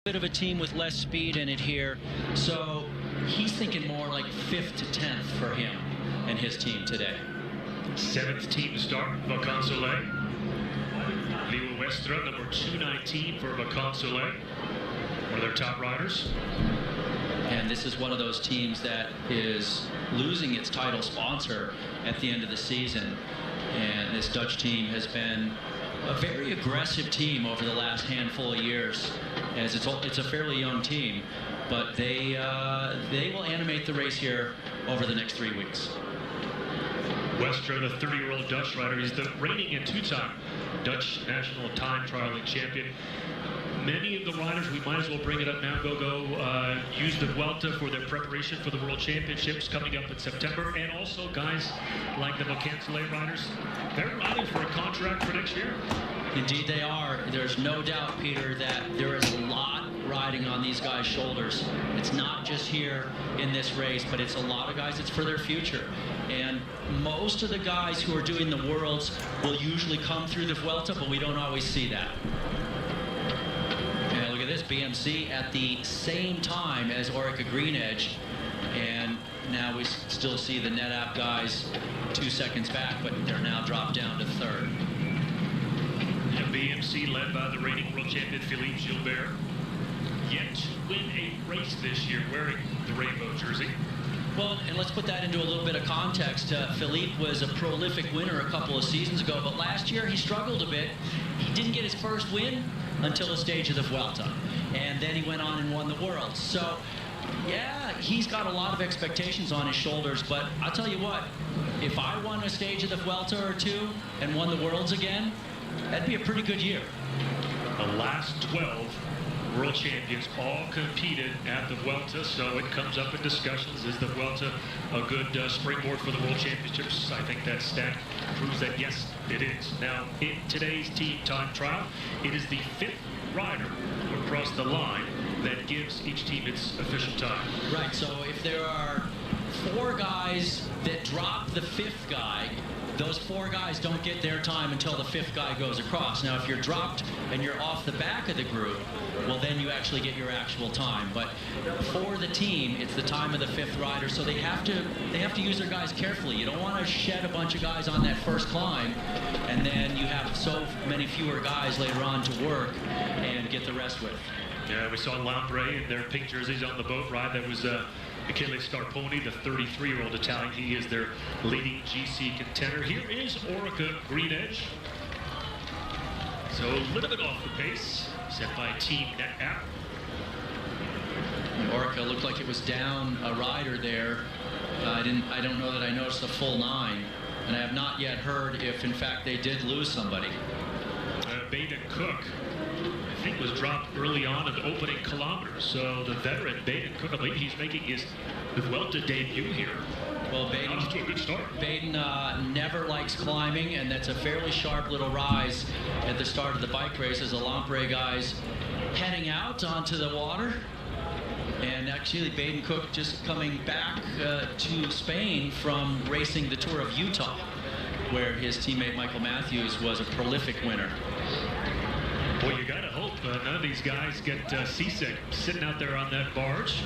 Bit of a team with less speed in it here, so he's thinking more like 5th to 10th for him and his team today. 7th team to start, Vacan Soleil. Leo Westra, number 219 for Vacan Soleil, one of their top riders. And this is one of those teams that is losing its title sponsor at the end of the season. And this Dutch team has been a very aggressive team over the last handful of years, as it's a fairly young team, but they will animate the race here over the next 3 weeks. Westra, the 30-year-old Dutch rider, he's the reigning and two-time Dutch national time trialing champion. Many of the riders, we might as well bring it up now, use the Vuelta for their preparation for the World Championships coming up in September, and also guys like the Vacan Soleil riders, they're riding for a contract for next year. Indeed they are. There's no doubt, Peter, that there is a lot riding on these guys' shoulders. It's not just here in this race, but it's a lot of guys. It's for their future. And most of the guys who are doing the Worlds will usually come through the Vuelta, but we don't always see that. And look at this, BMC at the same time as Orica Green Edge. And now we still see the NetApp guys 2 seconds back, but they're now dropped down to 3rd. BMC led by the reigning world champion Philippe Gilbert, yet to win a race this year wearing the rainbow jersey. Well, and let's put that into a little bit of context. Philippe was a prolific winner a couple of seasons ago, but last year he struggled a bit. He didn't get his first win until the stage of the Vuelta, and then he went on and won the World. So, yeah, he's got a lot of expectations on his shoulders, but I'll tell you what, if I won a stage of the Vuelta or two and won the Worlds again, that'd be a pretty good year. The last 12 world champions all competed at the Vuelta, so it comes up in discussions. Is the Vuelta a good springboard for the World Championships? I think that stat proves that, yes, it is. Now, in today's team time trial, it is the 5th rider who across the line that gives each team its official time. Right, so if there are 4 guys that drop the 5th guy, those 4 guys don't get their time until the 5th guy goes across. Now, if you're dropped and you're off the back of the group, well, then you actually get your actual time. But for the team, it's the time of the 5th rider, so they have to use their guys carefully. You don't want to shed a bunch of guys on that first climb, and then you have so many fewer guys later on to work and get the rest with. Yeah, we saw Lambre in their pink jerseys on the boat ride. That was Michele Scarponi, the 33-year-old Italian. He is their leading GC contender. Here is Orica Green Edge. So a little bit off the pace, set by Team NetApp. Orica looked like it was down a rider there. I don't know that I noticed the full 9, and I have not yet heard if, in fact, they did lose somebody. Baden Cook, I think, was dropped early on in the opening kilometers. So the veteran Baden Cook, I believe he's making his Vuelta debut here. Well, Baden, off to a good start. Baden never likes climbing, and that's a fairly sharp little rise at the start of the bike race as the Lamprey guys heading out onto the water. And actually, Baden Cook just coming back to Spain from racing the Tour of Utah, where his teammate Michael Matthews was a prolific winner. Well, you gotta hope none of these guys get seasick sitting out there on that barge.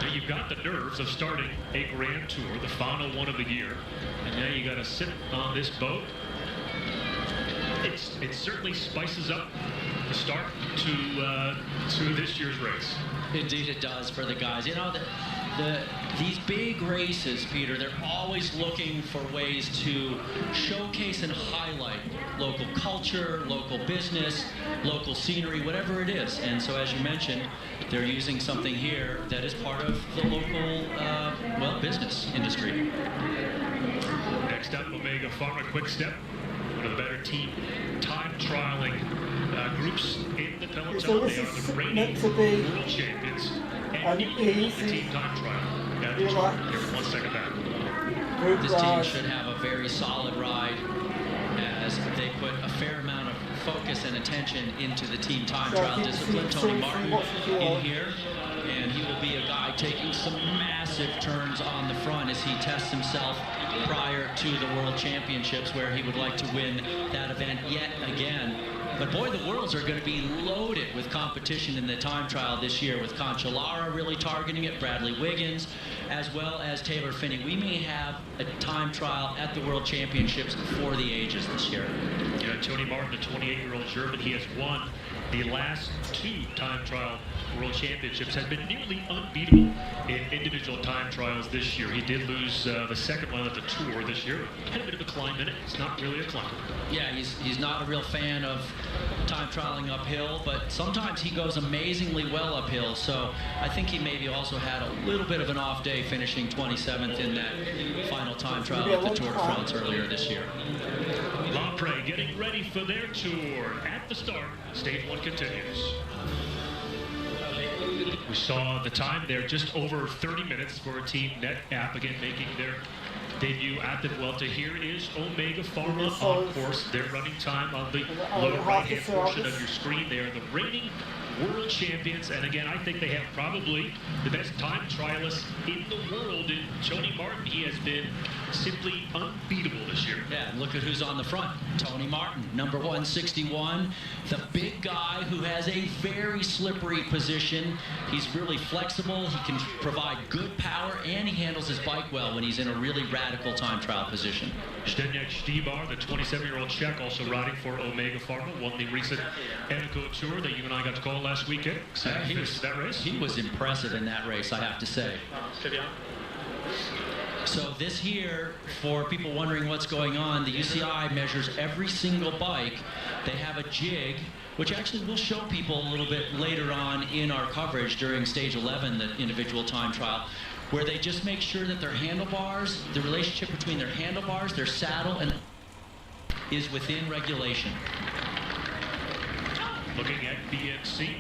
Now you've got the nerves of starting a Grand Tour, the final one of the year, and now you gotta sit on this boat. It certainly spices up the start to this year's race. Indeed it does for the guys. You know, these big races, Peter, they're always looking for ways to showcase and highlight local culture, local business, local scenery, whatever it is. And so, as you mentioned, they're using something here that is part of the local, business industry. Next up, Omega Pharma Quick Step, one of the better team time trialing groups in the peloton. So they are the reigning world champions and the team time trial. Now, just here, 1 second back. This team should have a very solid ride as they put a fair amount of focus and attention into the team time trial discipline. Tony Martin in here, and he will be a guy taking some massive turns on the front as he tests himself prior to the World Championships, where he would like to win that event yet again. But boy, the worlds are going to be loaded with competition in the time trial this year, with Cancellara really targeting it, Bradley Wiggins, as well as Taylor Finney. We may have a time trial at the World Championships for the ages this year. Yeah, Tony Martin, the 28-year-old German, he has won the last 2 time trial World Championships, has been nearly unbeatable in individual time trials this year. He did lose the second one of the tour this year. Had a bit of a climb in it. It's not really a climb. Yeah, he's not a real fan of time trialing uphill, but sometimes he goes amazingly well uphill. So I think he maybe also had a little bit of an off day, finishing 27th in that final time trial at the Tour de France earlier this year. Lampre getting ready for their tour. At the start, stage 1 continues. We saw the time there, just over 30 minutes for a Team Net app, again making their debut at the Vuelta. Here is Omega Pharma on course. Their running time on the lower right-hand portion of your screen there. The reigning world champions, and again, I think they have probably the best time trialist in the world in Tony Martin. He has been simply unbeatable this year. Yeah, and look at who's on the front. Tony Martin, number 161, the big guy who has a very slippery position. He's really flexible, he can provide good power, and he handles his bike well when he's in a really radical time trial position. Zdeněk Štibar, the 27-year-old Czech, also riding for Omega Pharma, won the recent Eneco Tour that you and I got to call last weekend. He was impressive in that race, I have to say. So this here, for people wondering what's going on, the UCI measures every single bike. They have a jig, which actually we'll show people a little bit later on in our coverage during stage 11, the individual time trial, where they just make sure that their handlebars, the relationship between their handlebars, their saddle, and is within regulation. Looking at BMC,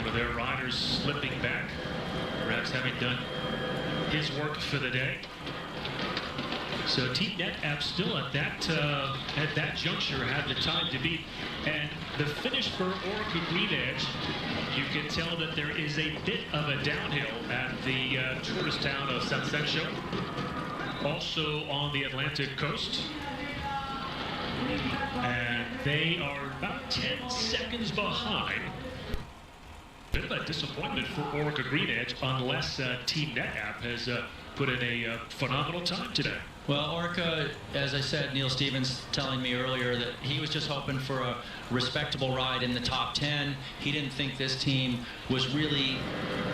with their riders slipping back, perhaps having done his work for the day. So Team Net app still at that juncture had the time to beat, and the finish for Orica Green Edge, you can tell that there is a bit of a downhill at the tourist town of San Sancho, also on the Atlantic coast, and they are about 10 seconds behind. Bit of a disappointment for Orica Green Edge, unless Team Net app has put in a phenomenal time today. Well, Orica, as I said, Neil Stevens telling me earlier that he was just hoping for a respectable ride in the top 10. He didn't think this team was really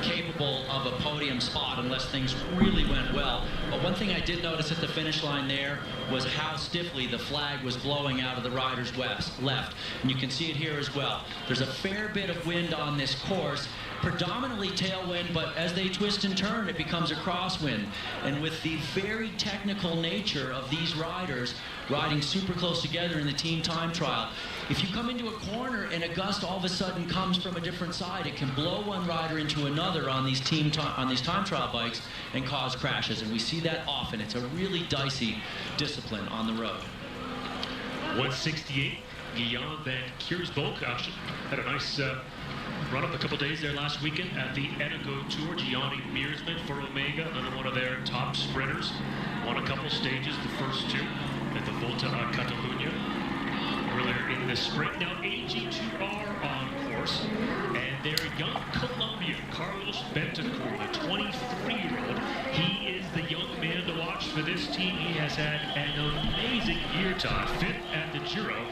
capable of a podium spot unless things really went well. But one thing I did notice at the finish line there was how stiffly the flag was blowing out of the rider's left. And you can see it here as well. There's a fair bit of wind on this course, predominantly tailwind, but as they twist and turn, it becomes a crosswind. And with the very technical nature of these riders riding super close together in the team time trial, if you come into a corner and a gust all of a sudden comes from a different side, it can blow one rider into another on these time trial bikes and cause crashes. And we see that often. It's a really dicey discipline on the road. 168, Guillaume van Kiersbulk had a nice run up a couple days there last weekend at the Eneco Tour. Gianni Meersman for Omega, another one of their top sprinters. Won a couple stages, the first 2 at the Volta a Catalunya earlier in the spring. Now AG2R on course, and their young Colombian, Carlos Bentancur, the 23-year-old. He is the young man to watch for this team. He has had an amazing year, Todd. 5th at the Giro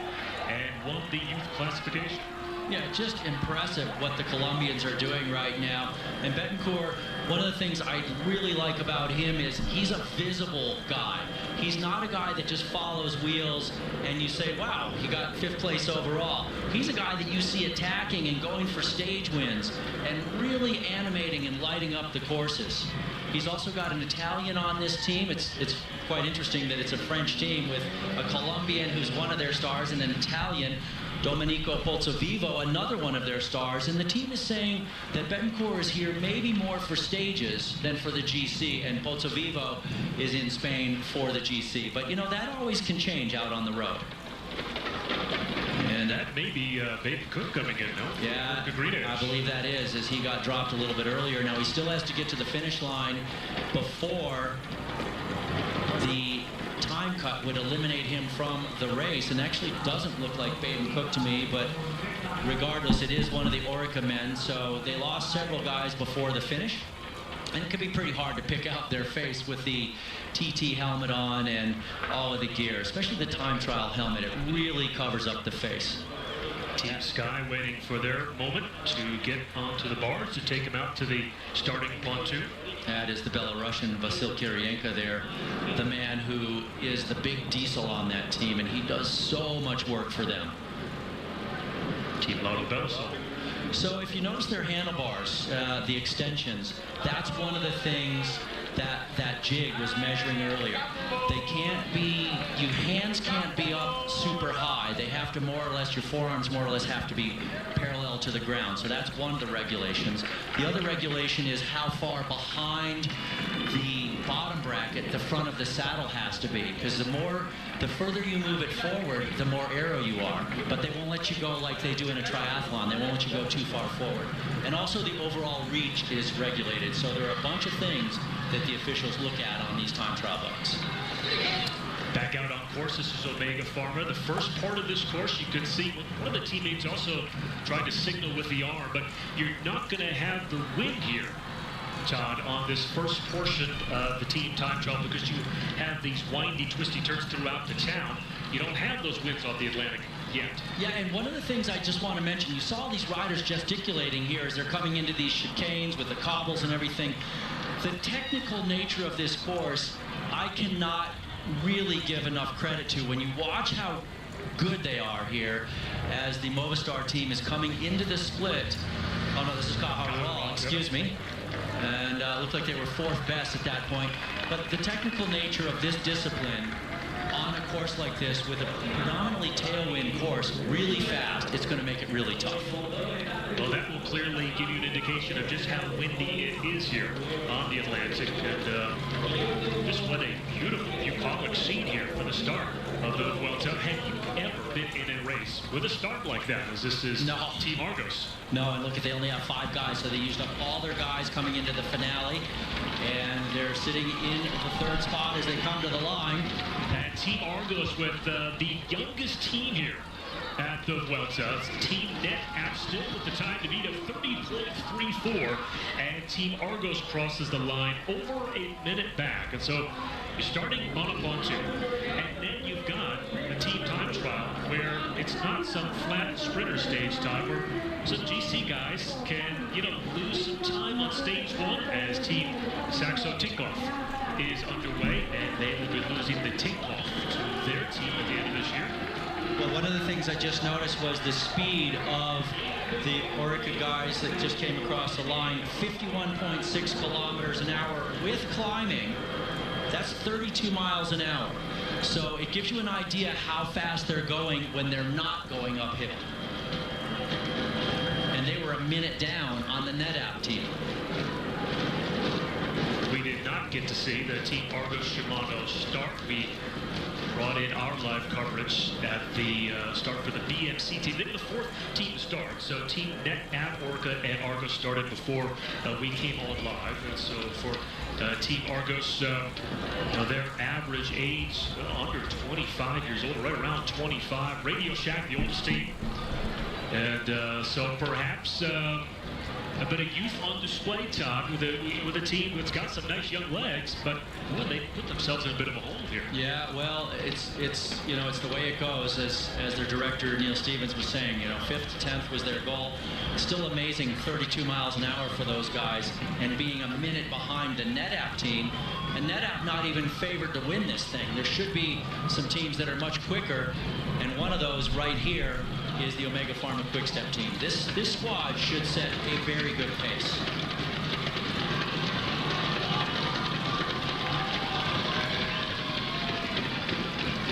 and won the youth classification. Yeah, just impressive what the Colombians are doing right now. And Betancourt, one of the things I really like about him is he's a visible guy. He's not a guy that just follows wheels and you say, wow, he got 5th place overall. He's a guy that you see attacking and going for stage wins and really animating and lighting up the courses. He's also got an Italian on this team. It's quite interesting that it's a French team with a Colombian who's one of their stars and an Italian, Domenico Pozzovivo, another one of their stars. And the team is saying that Betancourt is here maybe more for stages than for the GC, and Pozzovivo is in Spain for the GC. But, you know, that always can change out on the road. And that may be Baby Cook coming in, no? Yeah, I believe that is, as he got dropped a little bit earlier. Now, he still has to get to the finish line before the time cut what would eliminate him from the race. And actually doesn't look like Baden Cook to me, but regardless, it is one of the Orica men. So they lost several guys before the finish. And it could be pretty hard to pick out their face with the TT helmet on and all of the gear, especially the time trial helmet. It really covers up the face. Team Sky waiting for their moment to get onto the bars to take them out to the starting pontoon. That is the Belarusian Vasil Kirienka there, the man who is the big diesel on that team, and he does so much work for them. Team Lotto Belso. So if you notice their handlebars, the extensions, that's one of the things that jig was measuring earlier. They can't be, your hands can't be up super high. They have to more or less, your forearms more or less have to be parallel to the ground. So that's one of the regulations. The other regulation is how far behind the bottom bracket the front of the saddle has to be, because the further you move it forward, the more aero you are. But they won't let you go like they do in a triathlon. They won't let you go too far forward. And also the overall reach is regulated. So there are a bunch of things that the officials look at on these time trial books. Back out on course, this is Omega Pharma. The first part of this course, you can see one of the teammates also tried to signal with the arm, but you're not going to have the wind here, Todd, on this first portion of the team time trial, because you have these windy, twisty turns throughout the town. You don't have those winds off the Atlantic yet. Yeah, and one of the things I just want to mention, you saw these riders gesticulating here as they're coming into these chicanes with the cobbles and everything. The technical nature of this course, I cannot really give enough credit to. When you watch how good they are here as the Movistar team is coming into the split. Oh no, this is Caharual, excuse me. And looked like they were fourth best at that point. But the technical nature of this discipline on a course like this with a predominantly tailwind course, really fast, it's going to make it really tough. Well, that will clearly give you an indication of just how windy it is here on the Atlantic. And just what a beautiful bucolic scene here for the start of the Vuelta. Have you ever been in a race with a start like that, as this is No. Team Argos? No, and look, they only have 5 guys, so they used up all their guys coming into the finale. And they're sitting in the 3rd spot as they come to the line. And Team Argos with the youngest team here at the Vuelta. Team NetApp still with the time to beat of 30.34, and Team Argos crosses the line over a minute back. And so you're starting on a pontoon, and then you've got a team time trial where it's not some flat sprinter stage time where some GC guys can, lose some time on stage 1 as Team Saxo Tinkoff is underway, and they will be losing the Tinkoff to their team at the end of this year. Well, one of the things I just noticed was the speed of the Orica guys that just came across the line. 51.6 kilometers an hour with climbing. That's 32 miles an hour. So it gives you an idea how fast they're going when they're not going uphill. And they were a minute down on the NetApp team. We did not get to see the Team Argos Shimano start. We brought in our live coverage at the start for the BMC team. They were the 4th team to start. So Team NetApp, Orca, and Argos started before we came on live. And so for Team Argos, their average age under 25 years old, right around 25. Radio Shack, the oldest team. And so perhaps a bit of youth on display, Todd, with a team that's got some nice young legs, but boy, they put themselves in a bit of a hole here. Yeah, well, it's the way it goes, as their director Neil Stevens was saying. 5th to 10th was their goal. Still amazing, 32 miles an hour for those guys, and being a minute behind the NetApp team. And NetApp not even favored to win this thing. There should be some teams that are much quicker, and one of those right here is the Omega Pharma Quick-Step team. This squad should set a very good pace.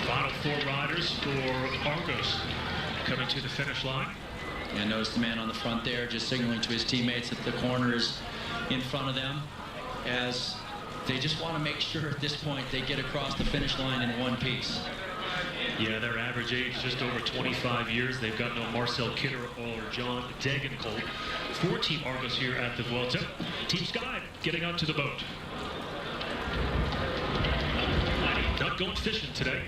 Final 4 riders for Argos coming to the finish line. And notice the man on the front there just signaling to his teammates that the corner is in front of them, as they just want to make sure at this point they get across the finish line in one piece. Yeah, their average age just over 25 years. They've got no Marcel Kidder or John Degenkolb. 4 Team Argos here at the Vuelta. Team Sky getting onto the boat. Nut about going fishing today.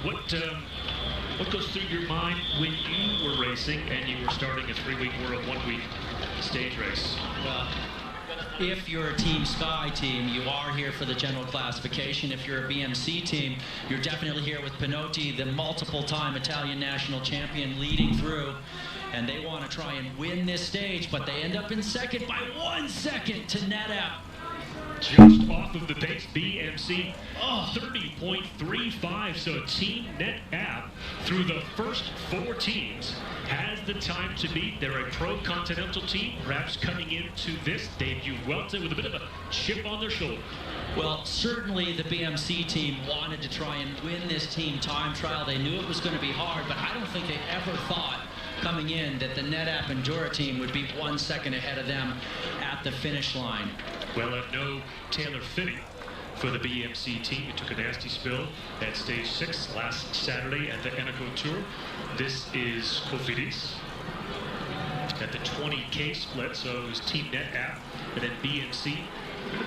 What goes through your mind when you were racing and you were starting a 3-week or a 1-week stage race? Well, if you're a Team Sky team, you are here for the general classification. If you're a BMC team, you're definitely here with Pinotti, the multiple-time Italian national champion, leading through. And they want to try and win this stage, but they end up in second by 1 second to NetApp. Just off of the pace, BMC, 30.35. So Team NetApp, through the first 4 teams, has the time to beat. They're a pro-continental team, perhaps coming into this debut Vuelta with a bit of a chip on their shoulder. Well, certainly the BMC team wanted to try and win this team time trial. They knew it was going to be hard, but I don't think they ever thought coming in that the NetApp Endura team would be 1 second ahead of them at the finish line. Well, no Taylor Finney for the BMC team. He took a nasty spill at stage 6 last Saturday at the Eneco Tour. This is Cofidis at the 20K split, so it was Team NetApp and then BMC.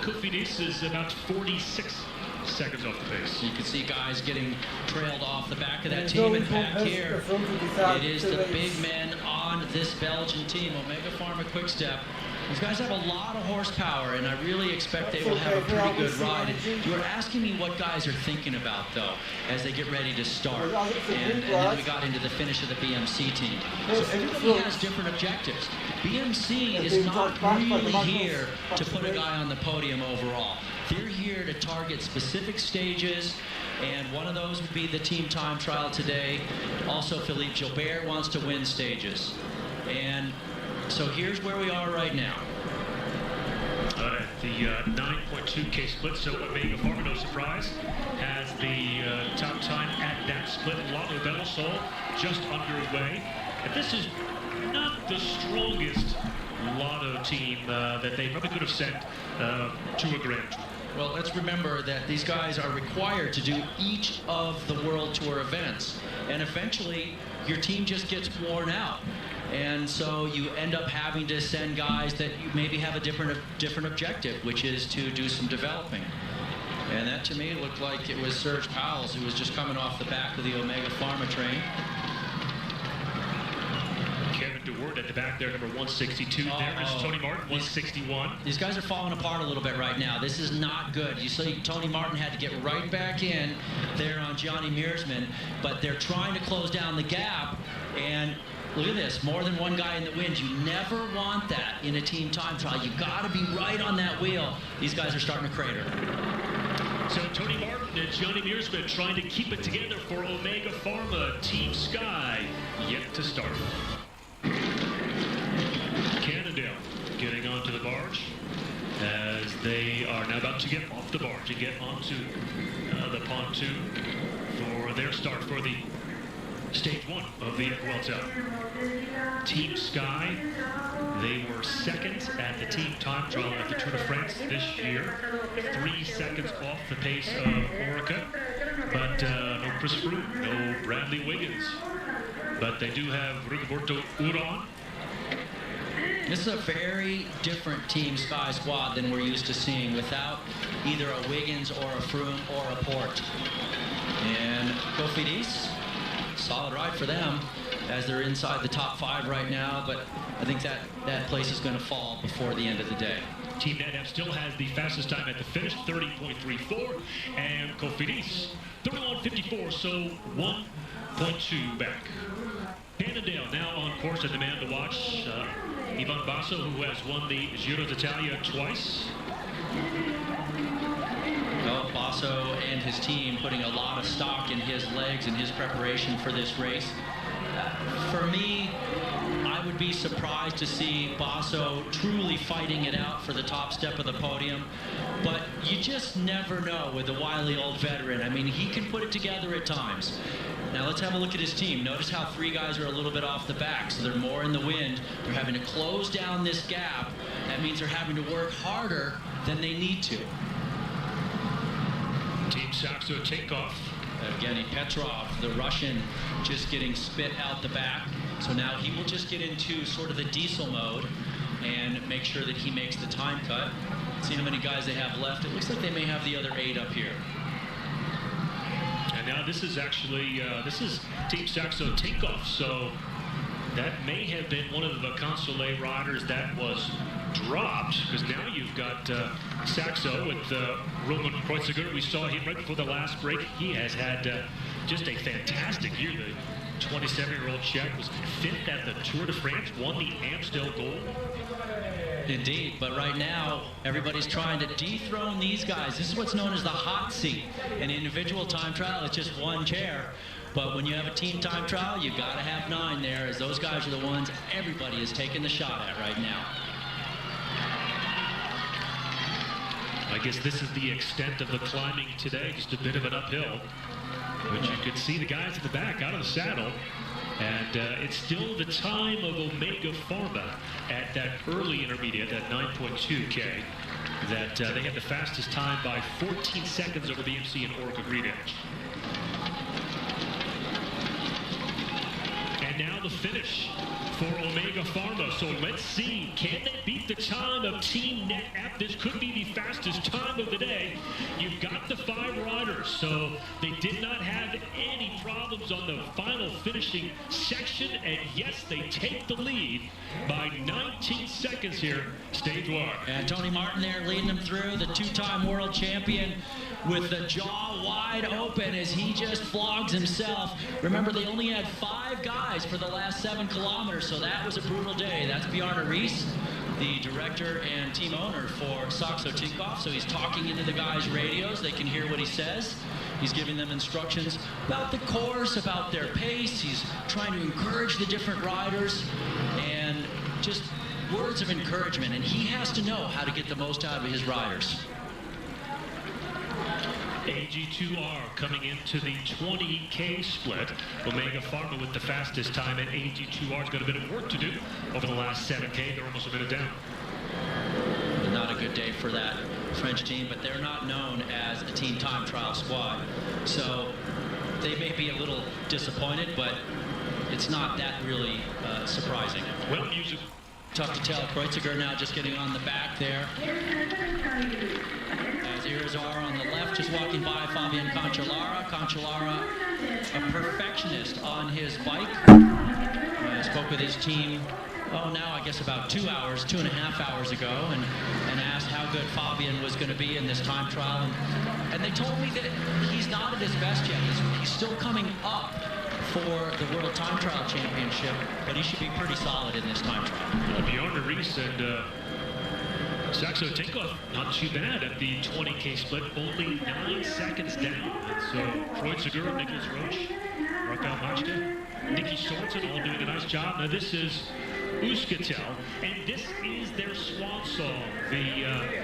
Cofidis is about 46 seconds off the pace. You can see guys getting trailed off the back of that team, and back here it is the big men on this Belgian team, Omega Pharma Quickstep. These guys have a lot of horsepower, and I really expect they will have a pretty good ride. You were asking me what guys are thinking about, though, as they get ready to start. And then we got into the finish of the BMC team. So everybody has different objectives. BMC is not really here to put a guy on the podium overall. They're here to target specific stages, and one of those would be the team time trial today. Also, Philippe Gilbert wants to win stages. And so here's where we are right now. The 9.2K split, so Omega Pharma, no surprise, has the top time at that split. Lotto Belisol just underway. And this is not the strongest Lotto team that they probably could have sent to a Grand Tour. Well, let's remember that these guys are required to do each of the World Tour events. And eventually, your team just gets worn out. And so you end up having to send guys that you maybe have a different objective, which is to do some developing. And that, to me, looked like it was Serge Powles, who was just coming off the back of the Omega Pharma train. Kevin DeWard at the back there, number 162 there. This is Tony Martin, 161. These guys are falling apart a little bit right now. This is not good. You see Tony Martin had to get right back in there on Johnny Mearsman, but they're trying to close down the gap. And look at this, more than one guy in the wind. You never want that in a team time trial. You got to be right on that wheel. These guys are starting to crater. So Tony Martin and Johnny Mearsman trying to keep it together for Omega Pharma. Team Sky yet to start. Cannondale getting onto the barge as they are now about to get off the barge and get onto the pontoon for their start for the Stage 1 of the Vuelta. Team Sky, they were second at the team time trial at the Tour de France this year. 3 seconds off the pace of Orica. But no Chris Froome, no Bradley Wiggins. But they do have Rigoberto Urán. This is a very different Team Sky squad than we're used to seeing, without either a Wiggins or a Froome or a Porte. And Cofidis, solid ride for them as they're inside the top 5 right now, but I think that place is going to fall before the end of the day. Team NetApp still has the fastest time at the finish, 30.34, and Cofidis 31.54, so 1.2 back. Cannondale now on course, and the man to watch, Ivan Basso, who has won the Giro d'Italia twice. Well, Basso and his team putting a lot of stock in his legs and his preparation for this race. For me, I would be surprised to see Basso truly fighting it out for the top step of the podium. But you just never know with the wily old veteran. I mean, he can put it together at times. Now let's have a look at his team. Notice how 3 guys are a little bit off the back, so they're more in the wind. They're having to close down this gap. That means they're having to work harder than they need to. Team Saxo takeoff. Evgeny Petrov, the Russian, just getting spit out the back. So now he will just get into sort of the diesel mode and make sure that he makes the time cut. See how many guys they have left. It looks like they may have the other 8 up here. this is actually, this is Team Saxo Tinkoff, so that may have been one of the Consolet riders that was dropped, because now you've got Saxo with Roman Kreuziger. We saw him right before the last break. He has had just a fantastic year. The 27-year-old Czech was 5th at the Tour de France, won the Amstel Gold. Indeed, but right now, everybody's trying to dethrone these guys. This is what's known as the hot seat. An individual time trial, it's just one chair. But when you have a team time trial, you got to have 9 there, as those guys are the ones everybody is taking the shot at right now. I guess this is the extent of the climbing today, just a bit of an uphill. But you could see the guys in the back out of the saddle. And it's still the time of Omega Pharma at that early intermediate, that 9.2K, that they have the fastest time by 14 seconds over BMC and Orca Green Edge. And now the finish for Omega Pharma. So let's see, can they beat the time of Team NetApp? This could be the fastest time of the day. You've got the 5 riders, so they did not have any problems on the final finishing section, and yes, they take the lead by 19 seconds here, stage 1. And Tony Martin there leading them through, the 2-time world champion, with the jaw wide open as he just flogs himself. Remember, they only had 5 guys for the last 7 kilometers, so that was a brutal day. That's Bjarne Rees, the director and team owner for Saxo Tinkoff. So he's talking into the guys' radios. They can hear what he says. He's giving them instructions about the course, about their pace. He's trying to encourage the different riders and just words of encouragement. And he has to know how to get the most out of his riders. AG2R coming into the 20K split. Omega Pharma with the fastest time, and AG2R's got a bit of work to do over the last 7K. They're almost a minute down. Not a good day for that French team, but they're not known as a team time trial squad. So they may be a little disappointed, but it's not that really surprising. Well, music. Tough to tell. Kreuziger now just getting on the back there. As Irizar on the left, just walking by Fabian Cancellara. Cancellara, a perfectionist on his bike. I spoke with his team, now I guess about 2.5 hours ago, and asked how good Fabian was going to be in this time trial. And they told me that he's not at his best yet. He's still coming up for the World Time Trial Championship, but he should be pretty solid in this time trial. Bjarne Rees and Saxo Tinkoff, not too bad at the 20K split, only 9 seconds down. And so Kreuziger, Nicholas Roche, Rafael Majda, Nicky Sorensen all doing a nice job. Now this is Euskaltel, and this is their swan song.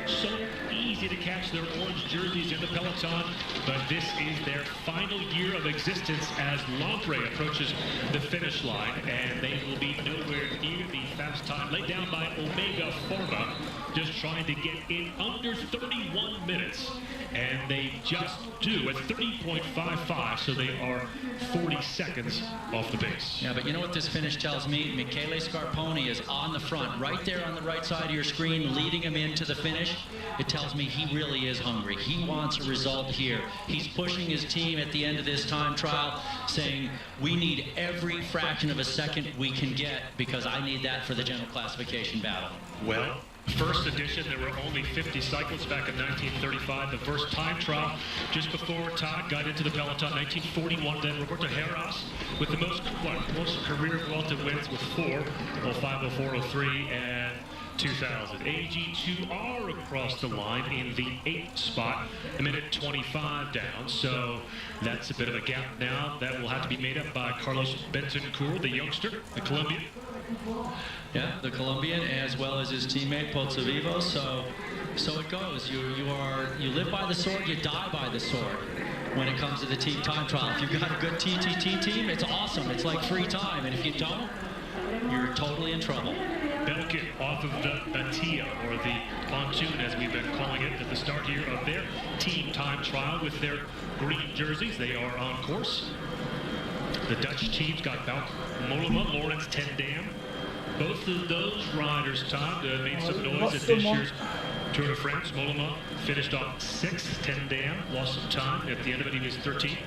So easy to catch their orange jerseys in the peloton, but this is their final year of existence as Lampre approaches the finish line, and they will be nowhere near the fast time laid down by Omega Pharma, just trying to get in under 31 minutes, and they just do at 30.55, so they are 40 seconds off the pace. Yeah, but you know what this finish tells me? Michele Scarponi is on the front, right there on the right side of your screen, leading him into the finish. It tells me he really is hungry. He wants a result here. He's pushing his team at the end of this time trial, saying, we need every fraction of a second we can get, because I need that for the general classification battle. Well, first edition, there were only 50 cycles back in 1935. The first time trial just before Todd got into the peloton, 1941. Then Roberto Heras with the most career Vuelta wins with 4, 05, 04, 03, and 2000. AG2R across the line in the 8th spot, a minute 25 down. So that's a bit of a gap now. That will have to be made up by Carlos Bentancur, the youngster, the Colombian. Yeah, the Colombian, as well as his teammate Pozzovivo. So it goes. You live by the sword, you die by the sword when it comes to the team time trial. If you've got a good TTT team, it's awesome. It's like free time. And if you don't, you're totally in trouble. Belkin off of the Atia, or the pontoon as we've been calling it, at the start here of their team time trial with their green jerseys. They are on course. The Dutch team's got Bouk Mollema, Lawrence Tendam. Both of those riders, Todd, made some noise at this year's Tour de France. Mollema finished off 6th. Tendam lost some time. At the end of it, he was 13th.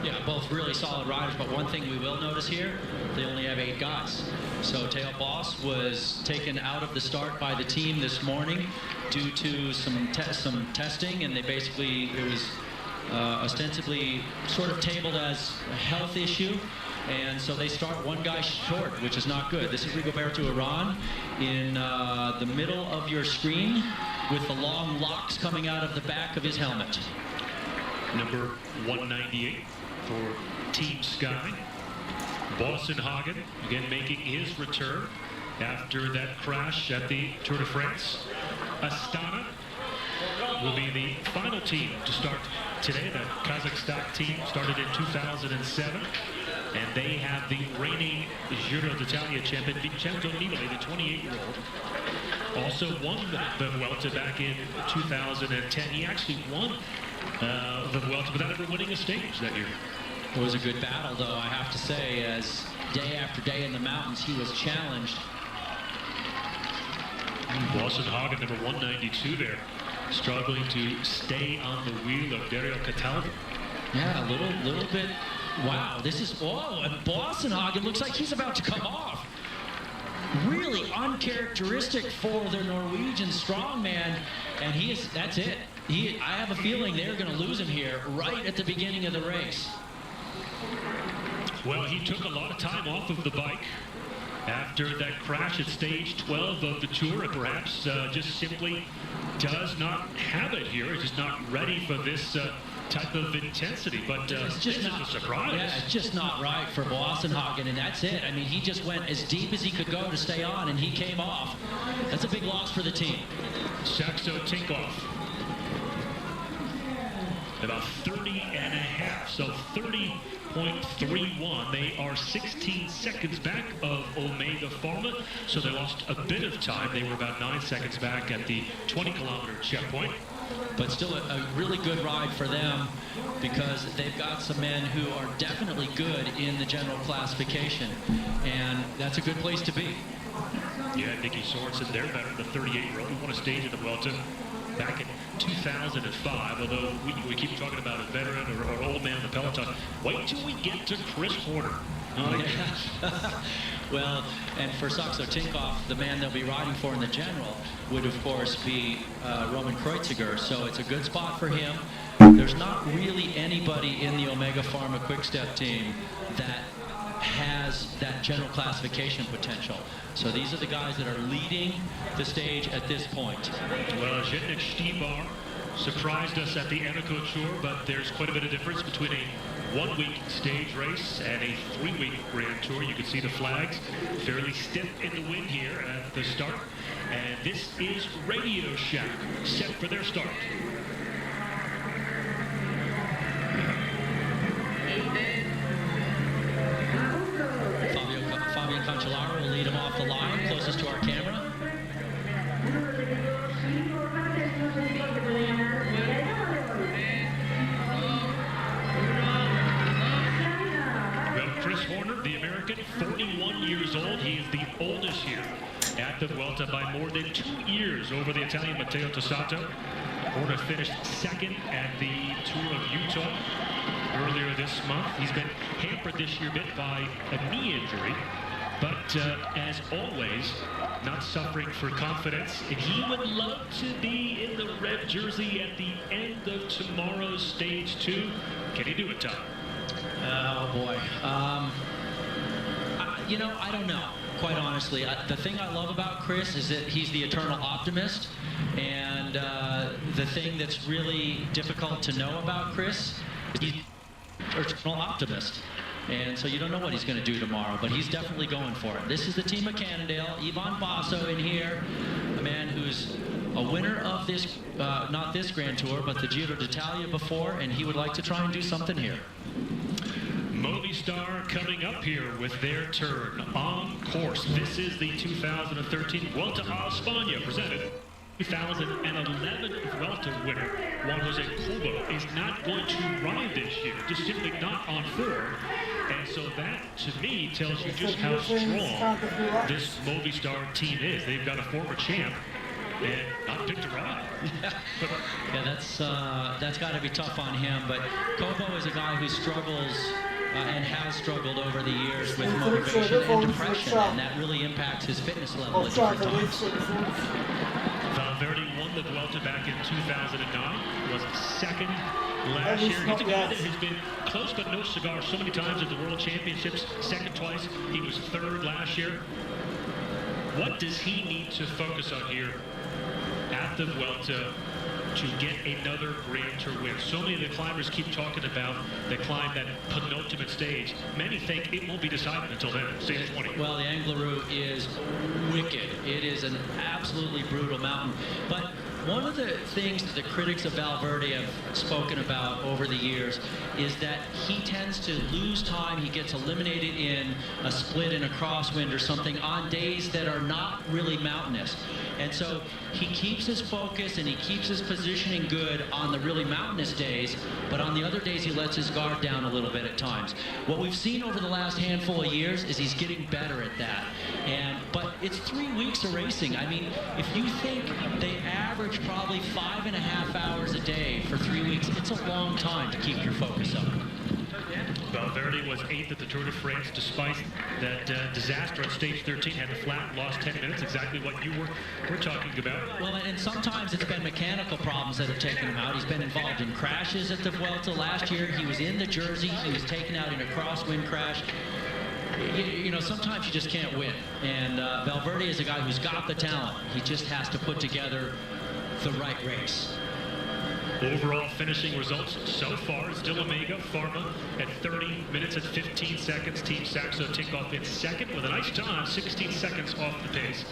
Yeah, both really solid riders, but one thing we will notice here, they only have 8 guys. So Teo Boss was taken out of the start by the team this morning due to some testing, and it was ostensibly sort of tabled as a health issue. And so they start one guy short, which is not good. This is Rigoberto Urán in the middle of your screen with the long locks coming out of the back of his helmet. Number 198 for Team Sky. Bossenhagen again making his return after that crash at the Tour de France. Astana will be the final team to start today. The Kazakhstan team started in 2007, and they have the reigning Giro d'Italia champion, Vincenzo Nibali, the 28-year-old. Also won the Vuelta back in 2010. He actually won the Vuelta without ever winning a stage that year. It was a good battle, though, I have to say, as day after day in the mountains, he was challenged. Bossenhagen, number 192 there, struggling to stay on the wheel of Dario Cataldo. Yeah, a little bit. Wow, this is, whoa, and Bossenhagen looks like he's about to come off. Really uncharacteristic for the Norwegian strongman, and that's it. I have a feeling they're going to lose him here right at the beginning of the race. Well, he took a lot of time off of the bike after that crash at stage 12 of the Tour, and perhaps just simply does not have it here. He's just not ready for this type of intensity, but it's just not a surprise. Yeah, it's just not right for Bossenhagen, and that's it. I mean, he just went as deep as he could go to stay on, and he came off. That's a big loss for the team. Saxo Tinkoff, about 30 and a half, so 30.31. They are 16 seconds back of Omega Pharma, so they lost a bit of time. They were about 9 seconds back at the 20-kilometer checkpoint. But still a really good ride for them, because they've got some men who are definitely good in the general classification, and that's a good place to be. Yeah, Nicky Sorensen, they're better, the 38-year-old who won a stage in the Vuelta back in 2005, although we keep talking about a veteran or old man in the peloton. Wait till we get to Chris Horner. Well, and for Saxo Tinkoff, the man they'll be riding for in the general would, of course, be Roman Kreuziger. So it's a good spot for him. There's not really anybody in the Omega Pharma Quick-Step team that has that general classification potential. So these are the guys that are leading the stage at this point. Well, Zdeněk Štýbar surprised us at the Eneco Tour, but there's quite a bit of difference between a 1-week stage race and a 3-week Grand Tour. You can see the flags fairly stiff in the wind here at the start. And this is Radio Shack set for their start. Fabian Cancellara will lead him off the line, closest to our camera. Well, Chris Horner, the American, 41 years old. He is the oldest here at the Vuelta by more than 2 years over the Italian Matteo Tosato. Horner finished second at the Tour of Utah earlier this month. He's been hampered this year a bit by a knee injury, but as always, not suffering for confidence. And he would love to be in the red jersey at the end of tomorrow's stage 2. Can he do it, Tom? Oh, boy. I don't know, quite honestly. The thing I love about Chris is that he's the eternal optimist. And the thing that's really difficult to know about Chris is he's an eternal optimist. And so you don't know what he's going to do tomorrow, but he's definitely going for it. This is the team of Cannondale. Ivan Basso in here, a man who's a winner of this, not this Grand Tour, but the Giro d'Italia before, and he would like to try and do something here. Movistar coming up here with their turn on course. This is the 2013 Vuelta a España presented. 2011 Vuelta winner Juan Jose Cobo is not going to ride this year, just simply not on form. And so that, to me, tells you just how strong this Movistar team is. They've got a former champ and not picked a ride. Yeah, that's got to be tough on him. But Kobo is a guy who struggles and has struggled over the years with motivation and depression, and that really impacts his fitness level at different times. Valverde won the Vuelta back in 2009. Was second last year. He's a guy that has been close but no cigar so many times at the World Championships. Second twice. He was third last year. What does he need to focus on here at the Vuelta to get another Grand Tour win? So many of the climbers keep talking about they climb that penultimate stage. Many think it won't be decided until then, stage 20. Well, the Angleroo is wicked. It is an absolutely brutal mountain. But one of the things that the critics of Valverde have spoken about over the years is that he tends to lose time. He gets eliminated in a split in a crosswind or something on days that are not really mountainous. And so he keeps his focus and he keeps his positioning good on the really mountainous days, but on the other days he lets his guard down a little bit at times. What we've seen over the last handful of years is he's getting better at that. But it's 3 weeks of racing. I mean, if you think they average probably 5.5 hours a day for 3 weeks, it's a long time to keep your focus up. Valverde was 8th at the Tour de France despite that disaster on stage 13. Had the flat, lost 10 minutes, exactly what you were talking about. Well, and sometimes it's been mechanical problems that have taken him out. He's been involved in crashes at the Vuelta. Last year, he was in the Jersey. He was taken out in a crosswind crash. You know, sometimes you just can't win. And Valverde is a guy who's got the talent. He just has to put together the right race. Overall finishing results so far, still Omega Pharma at 30 minutes and 15 seconds. Team Saxo Tinkoff in second with a nice time, 16 seconds off the pace.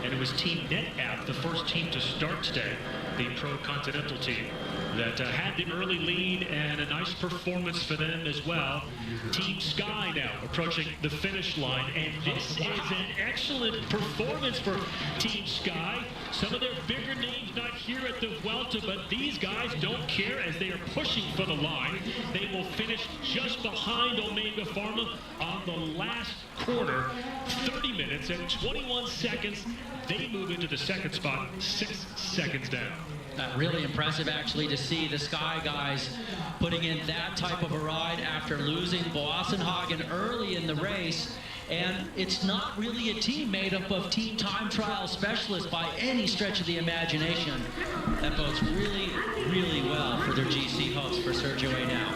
And it was Team NetApp, the first team to start today, the Pro Continental team, that had the early lead and a nice performance for them as well. Team Sky now approaching the finish line, and this is an excellent performance for Team Sky. Some of their bigger names not here at the Vuelta, but these guys don't care as they are pushing for the line. They will finish just behind Omega Pharma on the last quarter, 30 minutes and 21 seconds. They move into the second spot, 6 seconds down. Really impressive, actually, to see the Sky guys putting in that type of a ride after losing Boassenhagen early in the race. And it's not really a team made up of team time trial specialists by any stretch of the imagination. That bodes really, really well for their GC hopes for Sergio Henao.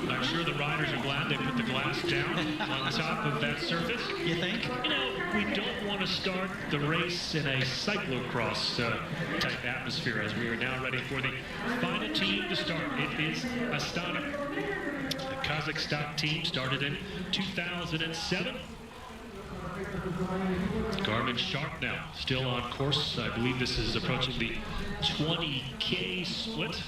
I'm sure the riders are glad they put the glass down on top of that surface. You think? You know, we don't want to start the race in a cyclocross type atmosphere as we are now ready for the final team to start. It is Astana. The Kazakhstan team started in 2007. Garmin Sharp now still on course. I believe this is approaching the 20K split.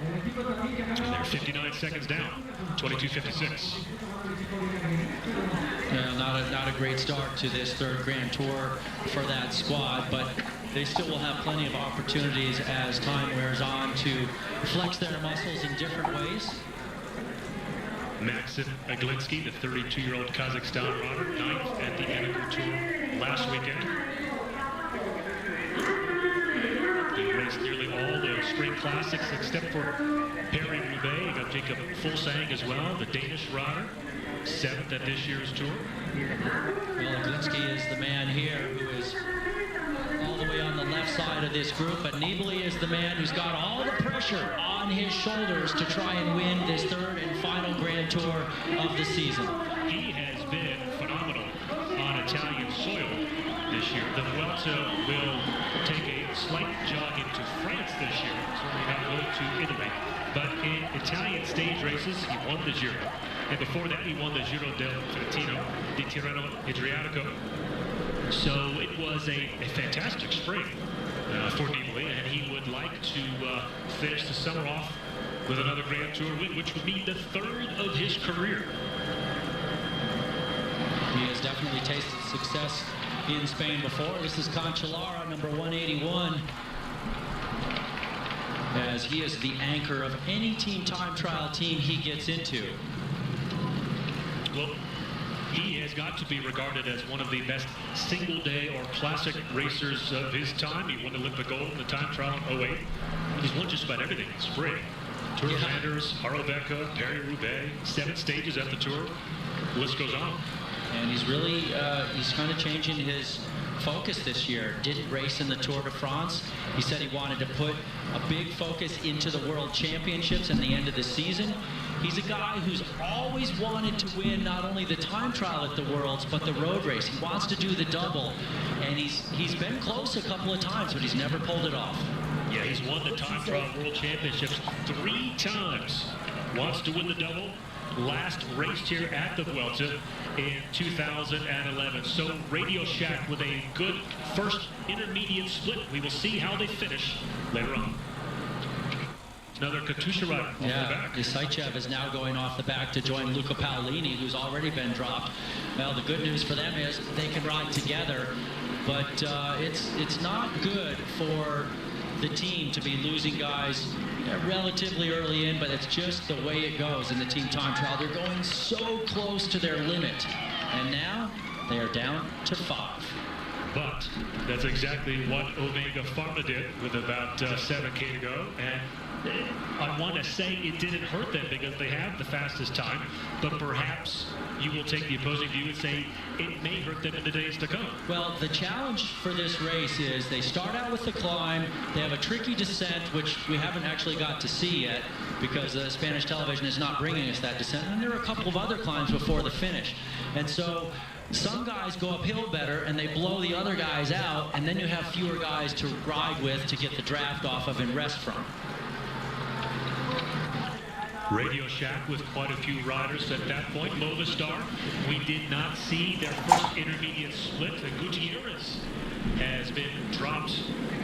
They're 59 seconds down, 22:56. Not a great start to this third Grand Tour for that squad, but they still will have plenty of opportunities as time wears on to flex their muscles in different ways. Maxim Aglinski, the 32-year-old Kazakhstan rider, 9th at the Eneco Tour last weekend. He raced nearly all the spring classics except for Paris-Roubaix. You got Jacob Fulsang as well, the Danish rider, 7th at this year's tour. Well, Aglinski is the man here who is all the way on the left side of this group, but Nibali is the man who's got all the pressure on his shoulders to try and win this third and final Grand Tour of the season. He has been phenomenal on Italian soil this year. The Vuelta will take a slight jog into France this year, certainly not go to Italy. But in Italian stage races, he won the Giro. And before that, he won the Giro del Trentino, the Tirreno Adriatico. So it was a fantastic spring for Nibali, and he would like to finish the summer off with another Grand Tour win, which would be the 3rd of his career. He has definitely tasted success in Spain before. This is Cancellara, number 181. As he is the anchor of any team time trial team he gets into. Well, he has got to be regarded as one of the best single-day or classic racers of his time. He won Olympic gold in the time trial in 08. He's won just about everything in spring. Tour of Flanders, Harelbeke, Paris-Roubaix, 7 stages at the Tour. The list goes on. And he's really, he's kind of changing his focus this year. Didn't race in the Tour de France. He said he wanted to put a big focus into the World Championships and the end of the season. He's a guy who's always wanted to win not only the time trial at the Worlds, but the road race. He wants to do the double, and he's been close a couple of times, but he's never pulled it off. Yeah, he's won the time trial World Championships 3 times. Wants to win the double. Last raced here at the Vuelta in 2011. So Radio Shack with a good first intermediate split. We will see how they finish later on. Another Katusha rider off the back. Isaichev is now going off the back to join Luca Paolini, who's already been dropped. Well, the good news for them is they can ride together, but it's not good for the team to be losing guys relatively early in, but it's just the way it goes in the team time trial. They're going so close to their limit, and now they are down to 5. But that's exactly what Omega Pharma did with about 7K to go, and I want to say it didn't hurt them because they have the fastest time, but perhaps you will take the opposing view and say it may hurt them in the days to come. Well, the challenge for this race is they start out with the climb, they have a tricky descent, which we haven't actually got to see yet because Spanish television is not bringing us that descent, and there are a couple of other climbs before the finish. And so some guys go uphill better and they blow the other guys out, and then you have fewer guys to ride with to get the draft off of and rest from. Radio Shack with quite a few riders at that point. Movistar, we did not see their first intermediate split. Gutierrez has been dropped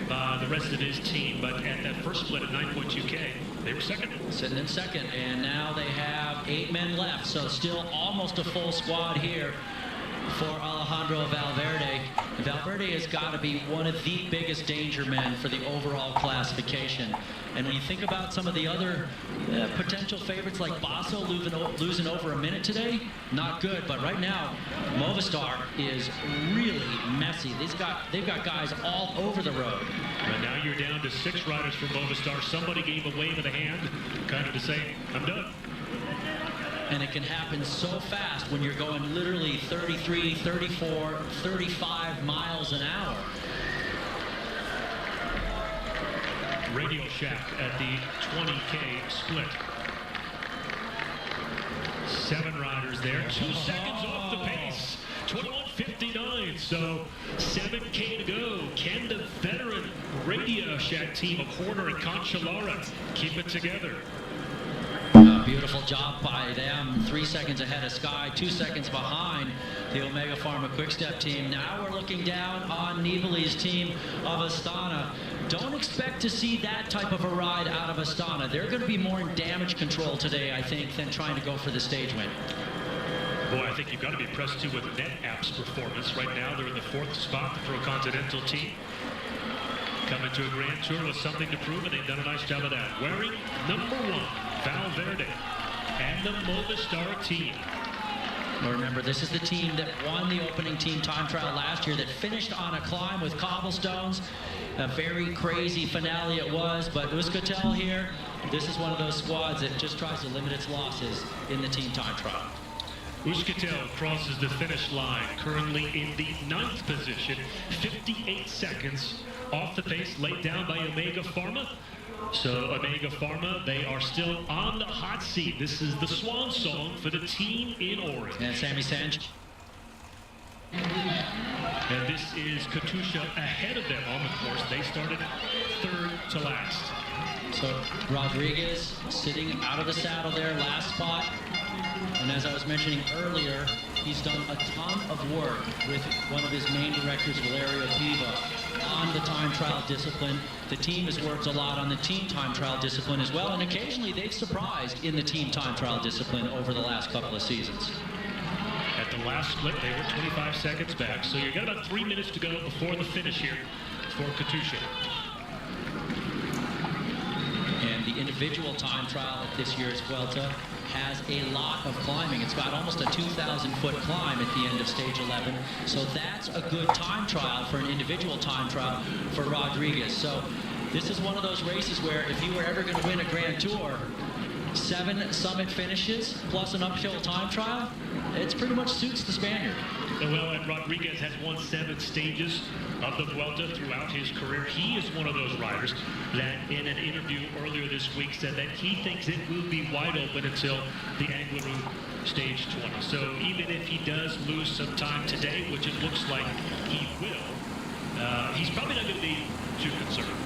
by the rest of his team, but at that first split at 9.2K, they were second. Sitting in second, and now they have 8 men left, so still almost a full squad here for Alejandro Valverde. Valverde has got to be one of the biggest danger men for the overall classification. And when you think about some of the other potential favorites like Basso losing over a minute today, not good. But right now, Movistar is really messy. They've got guys all over the road. And now you're down to 6 riders for Movistar. Somebody gave a wave of the hand, kind of to say, I'm done. And it can happen so fast when you're going literally 33, 34, 35 miles an hour. Radio Shack at the 20K split. 7 riders there, 2 seconds off the pace. 21:59, so 7K to go. Can the veteran Radio Shack team of Horner and Cancellara keep it together? Beautiful job by them. 3 seconds ahead of Sky, 2 seconds behind the Omega Pharma Quick-Step team. Now we're looking down on Nibali's team of Astana. Don't expect to see that type of a ride out of Astana. They're going to be more in damage control today, I think, than trying to go for the stage win. Boy, I think you've got to be impressed, too, with NetApp's performance. Right now, they're in the 4th spot, the Pro Continental team. Coming to a Grand Tour with something to prove, and they've done a nice job of that. Wearing number 1, Valverde, and the Movistar team. Well, remember, this is the team that won the opening team time trial last year, that finished on a climb with cobblestones. A very crazy finale it was, but Euskaltel here, this is one of those squads that just tries to limit its losses in the team time trial. Euskaltel crosses the finish line, currently in the 9th position, 58 seconds off the pace laid down by Omega Pharma. So Omega Pharma, they are still on the hot seat. This is the swan song for the team in orange. And Sammy Sanj. And this is Katusha ahead of them on the course. They started 3rd to last. So Rodriguez sitting out of the saddle there, last spot. And as I was mentioning earlier, he's done a ton of work with one of his main directors, Valerio Piva, on the time trial discipline. The team has worked a lot on the team time trial discipline as well, and occasionally they've surprised in the team time trial discipline over the last couple of seasons. At the last split, they were 25 seconds back, so you've got about 3 minutes to go before the finish here for Katusha. And the individual time trial at this year's Vuelta, has a lot of climbing. It's got almost a 2,000-foot climb at the end of stage 11. So that's a good time trial for an individual time trial for Rodriguez. So this is one of those races where if you were ever going to win a Grand Tour, 7 summit finishes plus an uphill time trial, it pretty much suits the Spaniard. Well, and Rodriguez has won 7 stages of the Vuelta throughout his career. He is one of those riders that in an interview earlier this week said that he thinks it will be wide open until the Angliru stage 20. So even if he does lose some time today, which it looks like he will, he's probably not going to be too concerned.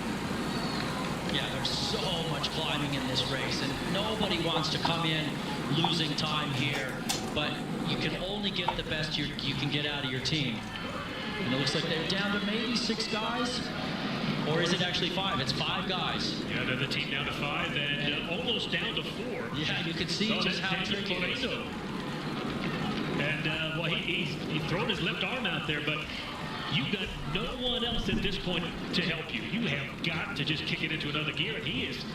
Yeah, there's so much climbing in this race, and nobody wants to come in losing time here, but you can only get the best you can get out of your team. And it looks like they're down to maybe 6 guys, or is it actually 5? It's 5 guys. Yeah, they're the team down to 5 and almost down to 4. Yeah, you can see just how tricky it is. And, well, he's thrown his left arm out there, but you've got no one else at this point to help you. You have got to just kick it into another gear, and he's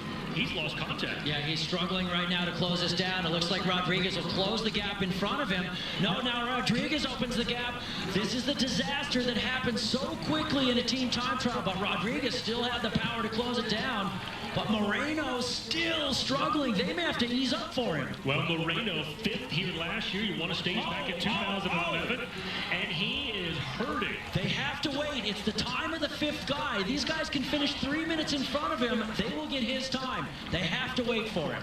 lost contact. Yeah, he's struggling right now to close this down. It looks like Rodriguez will close the gap in front of him. No, now Rodriguez opens the gap. This is the disaster that happened so quickly in a team time trial, but Rodriguez still had the power to close it down. But Moreno's still struggling. They may have to ease up for him. Well, Moreno, 5th here last year. You won a stage back in 2011, and he is hurting. They have to wait. It's the time of the 5th guy. These guys can finish 3 minutes in front of him. They will get his time. They have to wait for him.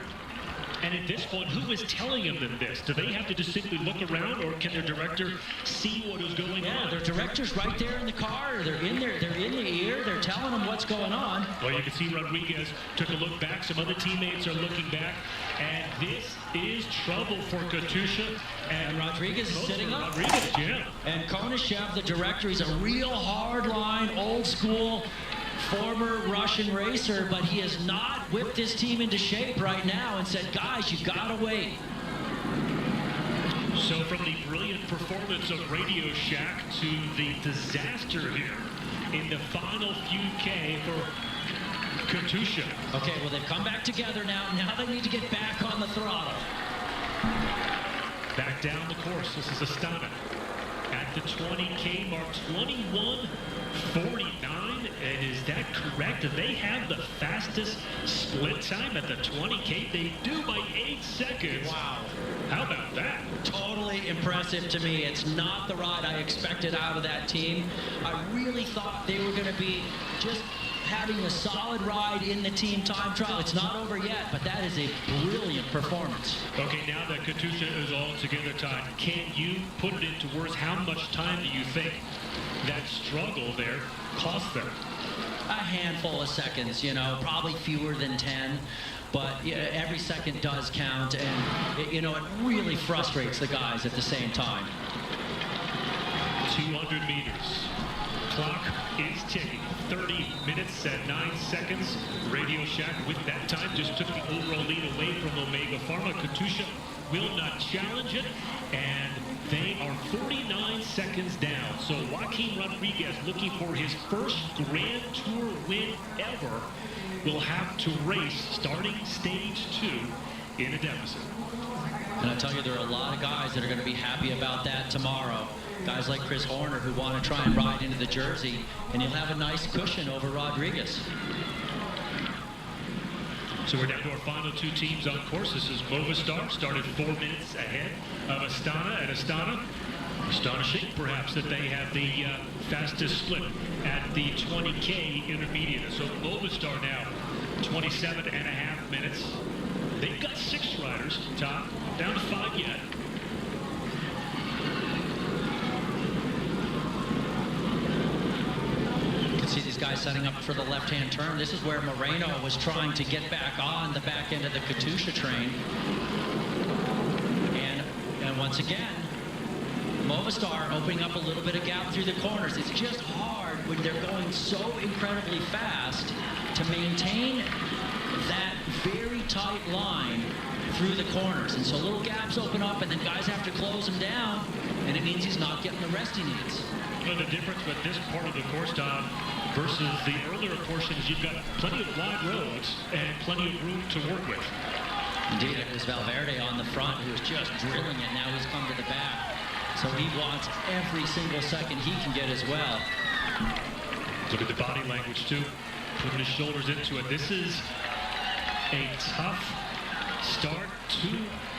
And at this point, who is telling them this? Do they have to just simply look around, or can their director see what is going on? Yeah, their director's right there in the car. They're in there. They're in the ear. They're telling them what's going on. Well, you can see Rodriguez took a look back. Some other teammates are looking back. And this is trouble for Katusha. And Rodriguez is sitting up. Rodriguez, yeah. And Konashev, the director, he's a real hard-line, old-school, former Russian racer, but he has not whipped his team into shape right now and said, guys, you gotta wait. So from the brilliant performance of Radio Shack to the disaster here in the final few K for Katusha. Okay, well, they've come back together now. Now they need to get back on the throttle. Back down the course. This is Astana at the 20K mark, 21:49. And is that correct? Do they have the fastest split time at the 20K? They do by 8 seconds. Wow. How about that? Totally impressive to me. It's not the ride I expected out of that team. I really thought they were going to be just having a solid ride in the team time trial. It's not over yet, but that is a brilliant performance. Okay, now that Katusha is all together, Todd, can you put it into words? How much time do you think that struggle there cost them? A handful of seconds, you know, probably fewer than 10. But every second does count, and, it really frustrates the guys at the same time. 200 meters. Clock is ticking. 30 minutes and 9 seconds. Radio Shack with that time just took the overall lead away from Omega Pharma. Katusha will not challenge it, and they are 49 seconds down. So Joaquin Rodriguez, looking for his first Grand Tour win ever, will have to race starting stage 2 in a deficit. And I tell you, there are a lot of guys that are going to be happy about that tomorrow. Guys like Chris Horner who want to try and ride into the Jersey, and he'll have a nice cushion over Rodriguez. So we're down to our final 2 teams on course. This is Movistar, started 4 minutes ahead of Astana. And Astana, astonishing perhaps that they have the fastest split at the 20K intermediate. So Movistar now 27.5 minutes. They've got 6 riders, Todd, down to 5 yet. See these guys setting up for the left-hand turn. This is where Moreno was trying to get back on the back end of the Katusha train. And once again, Movistar opening up a little bit of gap through the corners. It's just hard when they're going so incredibly fast to maintain that very tight line through the corners. And so little gaps open up, and then guys have to close him down, and it means he's not getting the rest he needs. Well, the difference with this part of the course, Tom, versus the earlier portions, you've got plenty of wide roads and plenty of room to work with. Indeed, it was Valverde on the front who was just drilling it. Now he's come to the back. So he wants every single second he can get as well. Look at the body language, too. Putting his shoulders into it. This is a tough start to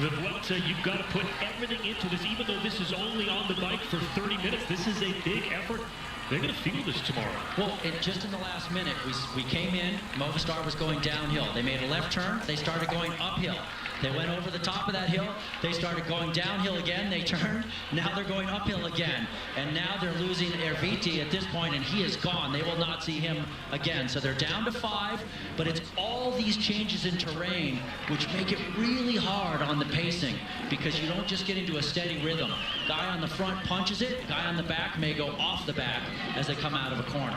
the Vuelta. You've got to put everything into this, even though this is only on the bike for 30 minutes. This is a big effort. They're going to feel this tomorrow. Well, just in the last minute, we came in. Movistar was going downhill. They made a left turn. They started going uphill. They went over the top of that hill. They started going downhill again. They turned. Now they're going uphill again. And now they're losing Erviti at this point, and he is gone. They will not see him again. So they're down to 5, but it's all these changes in terrain which make it really hard on the pacing because you don't just get into a steady rhythm. Guy on the front punches it. Guy on the back may go off the back as they come out of a corner.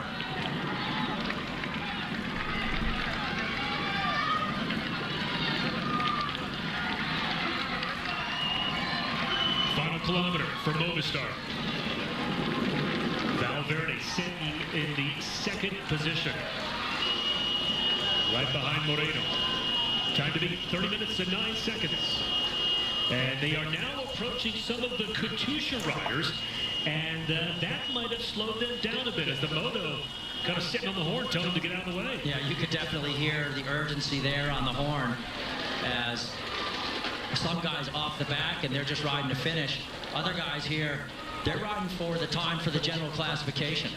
Final kilometer for Movistar. Valverde sitting in the second position. Right behind Moreno. Time to beat 30 minutes and 9 seconds. And they are now approaching some of the Katusha riders. And that might have slowed them down a bit as the moto kind of sitting on the horn telling them to get out of the way. Yeah, you could definitely hear the urgency there on the horn as some guys off the back and they're just riding to finish. Other guys here, they're riding for the time for the general classification.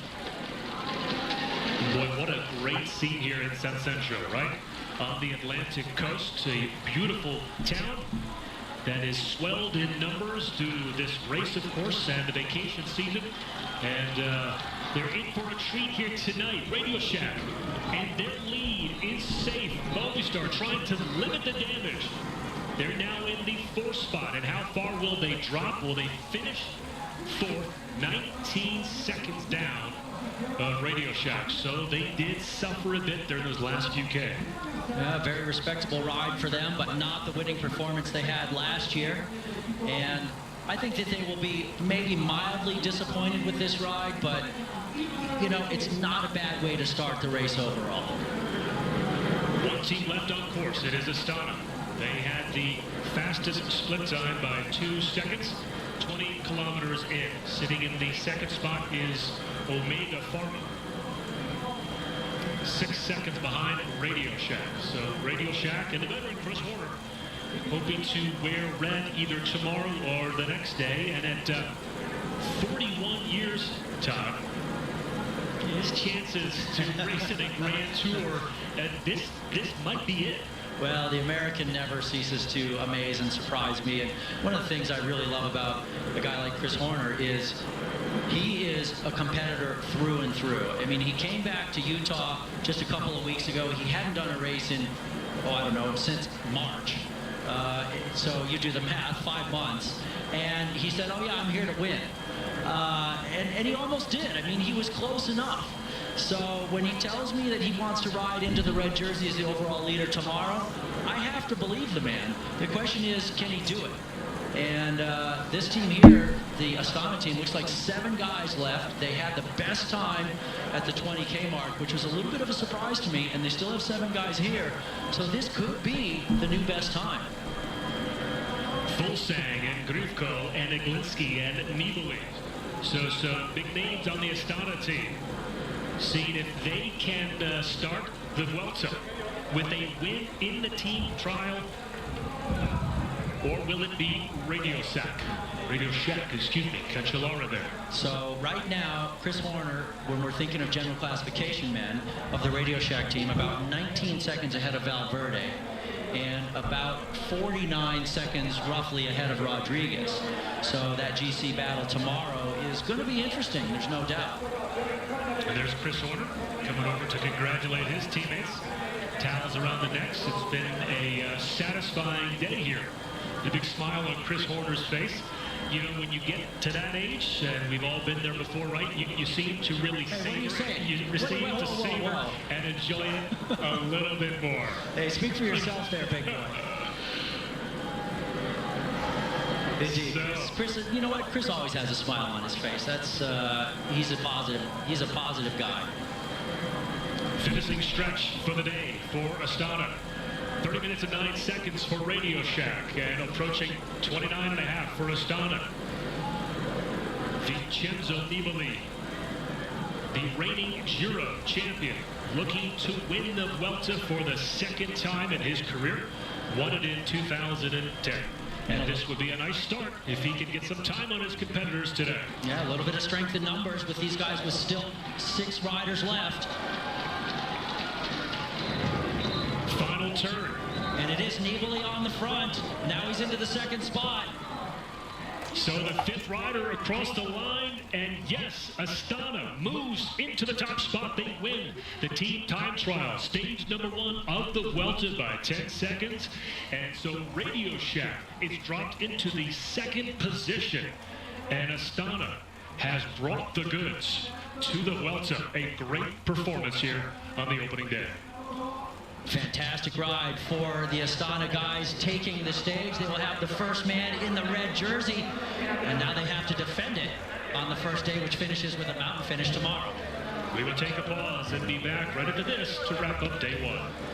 Boy, what a great scene here in San Centro, right? On the Atlantic coast, a beautiful town that is swelled in numbers due to this race, of course, and the vacation season. And they're in for a treat here tonight. Radio Shack, and their lead is safe. Movistar trying to limit the damage. They're now in the 4th spot, and how far will they drop? Will they finish 4th, 19 seconds down of Radio Shack? So they did suffer a bit during those last few K. Yeah, very respectable ride for them, but not the winning performance they had last year. And I think that they will be maybe mildly disappointed with this ride, but, you know, it's not a bad way to start the race overall. One team left on course. It is Astana. They had the fastest split time by 2 seconds, 20 kilometers in. Sitting in the 2nd spot is Omega Pharma. 6 seconds behind Radio Shack. So Radio Shack and the veteran Chris Horner hoping to wear red either tomorrow or the next day. And at 41 years, Todd, his chances to race in a Grand Tour, this might be it. Well, the American never ceases to amaze and surprise me. And one of the things I really love about a guy like Chris Horner is he is a competitor through and through. I mean, he came back to Utah just a couple of weeks ago. He hadn't done a race in, I don't know, since March. So you do the math, 5 months. And he said, oh, yeah, I'm here to win. And he almost did. I mean, he was close enough. So when he tells me that he wants to ride into the red jersey as the overall leader tomorrow, I have to believe the man. The question is, can he do it? And this team here, the Astana team, looks like 7 guys left. They had the best time at the 20K mark, which was a little bit of a surprise to me, and they still have 7 guys here. So this could be the new best time. Fulsang and Grivko and Iglinski and Nibali. So some big names on the Astana team. Seeing if they can start the Vuelta with a win in the team trial, or will it be Radio Shack, excuse me, Cancellara there. So right now, Chris Horner, when we're thinking of general classification men of the Radio Shack team, about 19 seconds ahead of Valverde and about 49 seconds roughly ahead of Rodriguez. So that GC battle tomorrow is going to be interesting, there's no doubt. And there's Chris Horner coming over to congratulate his teammates. Towels around the necks. It's been a satisfying day here. The big smile on Chris Horner's face. You know, when you get to that age, and we've all been there before, right? You seem to really savor it. You seem to savor and enjoy it a little bit more. Hey, speak for yourself there, big boy. Indeed. So, Chris, you know what? Chris always has a smile on his face. That's he's a positive guy. Finishing stretch for the day for Astana. 30 minutes and 9 seconds for Radio Shack, and approaching 29.5 for Astana. Vincenzo Nibali, the reigning Giro champion, looking to win the Vuelta for the second time in his career. Won it in 2010. And this would be a nice start if he can get some time on his competitors today. Yeah, a little bit of strength in numbers with these guys with still 6 riders left. Final turn. And it is Nibali on the front. Now he's into the second spot. So the 5th rider across the line, and yes, Astana moves into the top spot. They win the team time trial, stage number 1 of the Vuelta by 10 seconds. And so Radio Shack is dropped into the 2nd position, and Astana has brought the goods to the Vuelta. A great performance here on the opening day. Fantastic ride for the Astana guys taking the stage. They will have the first man in the red jersey, and now they have to defend it on the first day, which finishes with a mountain finish tomorrow. We will take a pause and be back right after this to wrap up day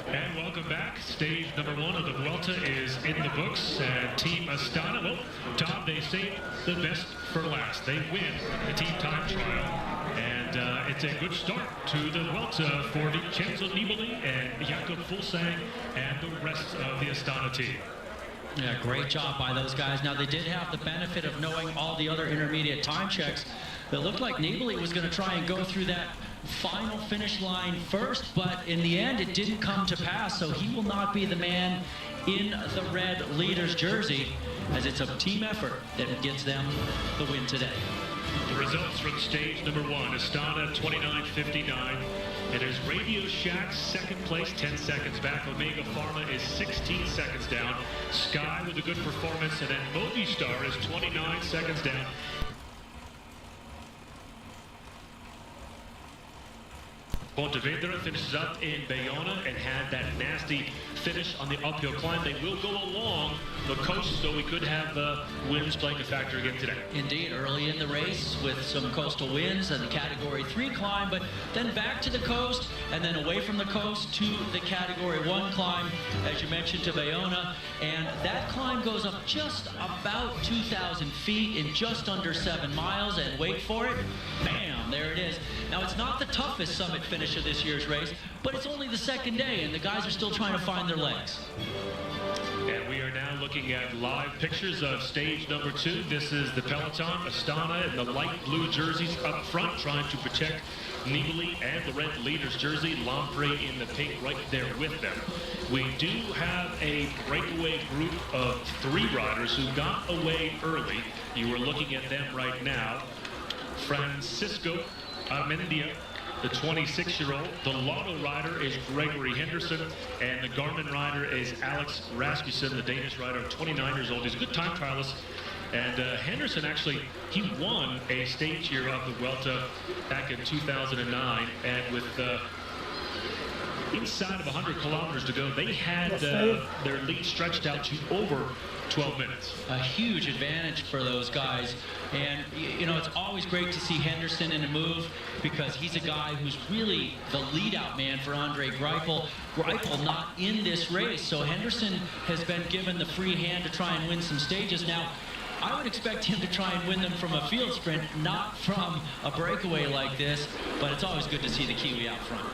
1. And welcome back. Stage number 1 of the Vuelta is in the books, and Team Astana, well, Tom, they saved the best for last. They win the team time trial. And it's a good start to the Vuelta for Vincenzo Nibali and Jakob Fuglsang and the rest of the Astana team. Yeah, great job by those guys. Now, they did have the benefit of knowing all the other intermediate time checks. It looked like Nibali was going to try and go through that final finish line first, but in the end, it didn't come to pass, so he will not be the man in the red leader's jersey, as it's a team effort that gets them the win today. The results from stage number 1, Astana 29.59. It is Radio Shack 2nd place, 10 seconds back. Omega Pharma is 16 seconds down. Sky with a good performance, and then Movistar is 29 seconds down. Pontevedra finishes up in Bayona and had that nasty finish on the uphill climb. They will go along the coast, so we could have winds playing a factor again today. Indeed, early in the race with some coastal winds and the Category 3 climb, but then back to the coast and then away from the coast to the Category 1 climb, as you mentioned, to Bayona. And that climb goes up just about 2,000 feet in just under 7 miles, and wait for it, bam, there it is. Now, it's not the toughest summit finish of this year's race, but it's only the 2nd day, and the guys are still trying to find their legs. And we are now looking at live pictures of stage number 2. This is the peloton, Astana in the light blue jerseys up front, trying to protect Nibali and the red leader's jersey. Lamprey in the pink right there with them. We do have a breakaway group of 3 riders who got away early. You are looking at them right now. Francisco Armendia, the 26-year-old. The Lotto rider is Gregory Henderson, and the Garmin rider is Alex Rasmussen, the Danish rider, 29 years old. He's a good time trialist. And Henderson, actually, he won a stage here of the Vuelta back in 2009. And with inside of 100 kilometers to go, they had their lead stretched out to over 12 minutes. A huge advantage for those guys. And, you know, it's always great to see Henderson in a move, because he's a guy who's really the lead-out man for Andre Greipel. Greipel not in this race, so Henderson has been given the free hand to try and win some stages. Now, I would expect him to try and win them from a field sprint, not from a breakaway like this, but it's always good to see the Kiwi out front.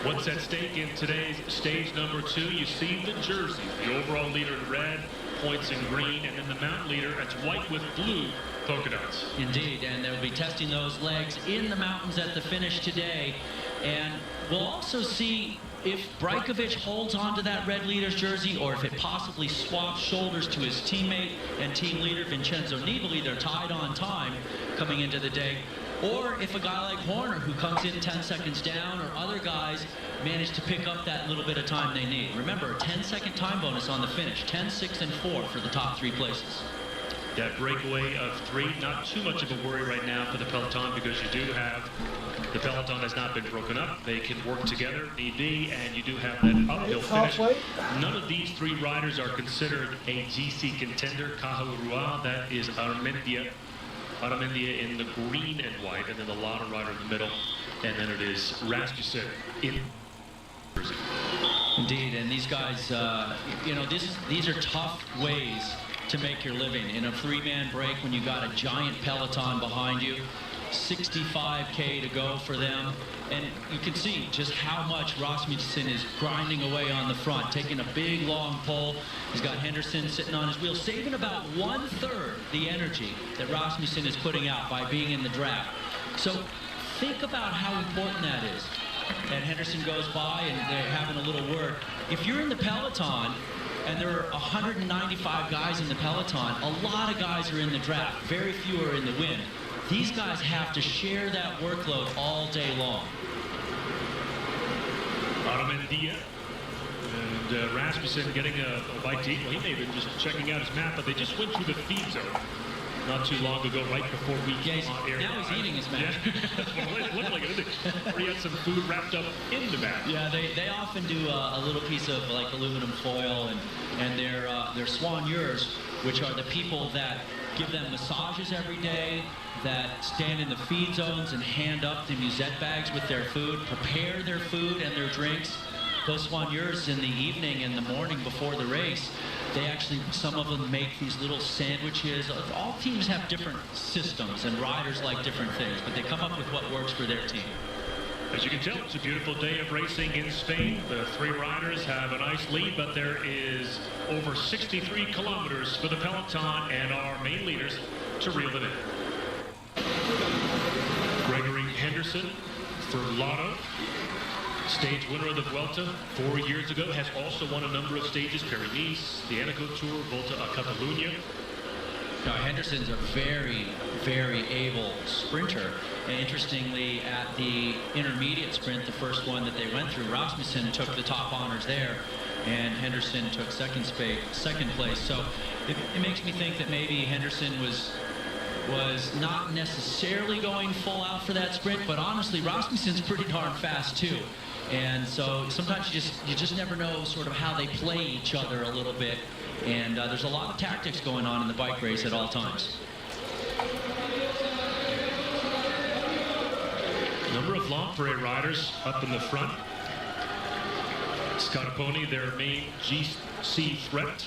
What's at stake in today's stage number 2? You see the jersey, the overall leader in red, points in green, and then the mountain leader, it's white with blue polka dots. Indeed, and they'll be testing those legs in the mountains at the finish today. And we'll also see if Brajkovic holds on to that red leader's jersey, or if it possibly swaps shoulders to his teammate and team leader Vincenzo Nibali. They're tied on time coming into the day. Or if a guy like Horner, who comes in 10 seconds down, or other guys manage to pick up that little bit of time they need. Remember, a 10-second time bonus on the finish, 10, 6, and 4 for the top 3 places. That breakaway of 3, not too much of a worry right now for the peloton, because you do have, the peloton has not been broken up. They can work together, need be, and you do have that uphill finish. None of these 3 riders are considered a GC contender. Caja that is Armendia in the green and white, and then the Lotto rider in the middle, and then it is Rasmussen in Jersey. Indeed, and these guys, these are tough ways to make your living. In a three-man break, when you got a giant peloton behind you, 65K to go for them, and you can see just how much Rasmussen is grinding away on the front, taking a big long pull. He's got Henderson sitting on his wheel, saving about 1/3 the energy that Rasmussen is putting out by being in the draft. So think about how important that is. And Henderson goes by and they're having a little word. If you're in the peloton and there are 195 guys in the peloton, a lot of guys are in the draft, very few are in the win. These guys have to share that workload all day long. Armendia and Rasmussen getting a bite to eat. Well, he may have been just checking out his map, but they just went through the feed zone not too long ago, right before we came on air. Now he's eating his map. Yeah. Well, it looked like it. He had some food wrapped up in the map. Yeah, they often do a little piece of like aluminum foil and their soigneurs, which are the people that give them massages every day, that stand in the feed zones and hand up the musette bags with their food, prepare their food and their drinks. Those soigneurs in the evening and the morning before the race, they actually, some of them make these little sandwiches. All teams have different systems and riders like different things, but they come up with what works for their team. As you can tell, it's a beautiful day of racing in Spain. The three riders have a nice lead, but there is over 63 kilometers for the peloton and our main leaders to reel it in. Gregory Henderson for Lotto, stage winner of the Vuelta 4 years ago, has also won a number of stages: Paris-Nice, the Anaco Tour, Volta a Catalunya. Now, Henderson's a very, very able sprinter. And interestingly, at the intermediate sprint, the first one that they went through, Rasmussen took the top honors there, and Henderson took second place. So it makes me think that maybe Henderson was not necessarily going full out for that sprint, but honestly, Rasmussen's pretty darn fast too. And so sometimes you just never know sort of how they play each other a little bit. And there's a lot of tactics going on in the bike race at all times. Number of Lampre riders up in the front. Scarponi, their main GC threat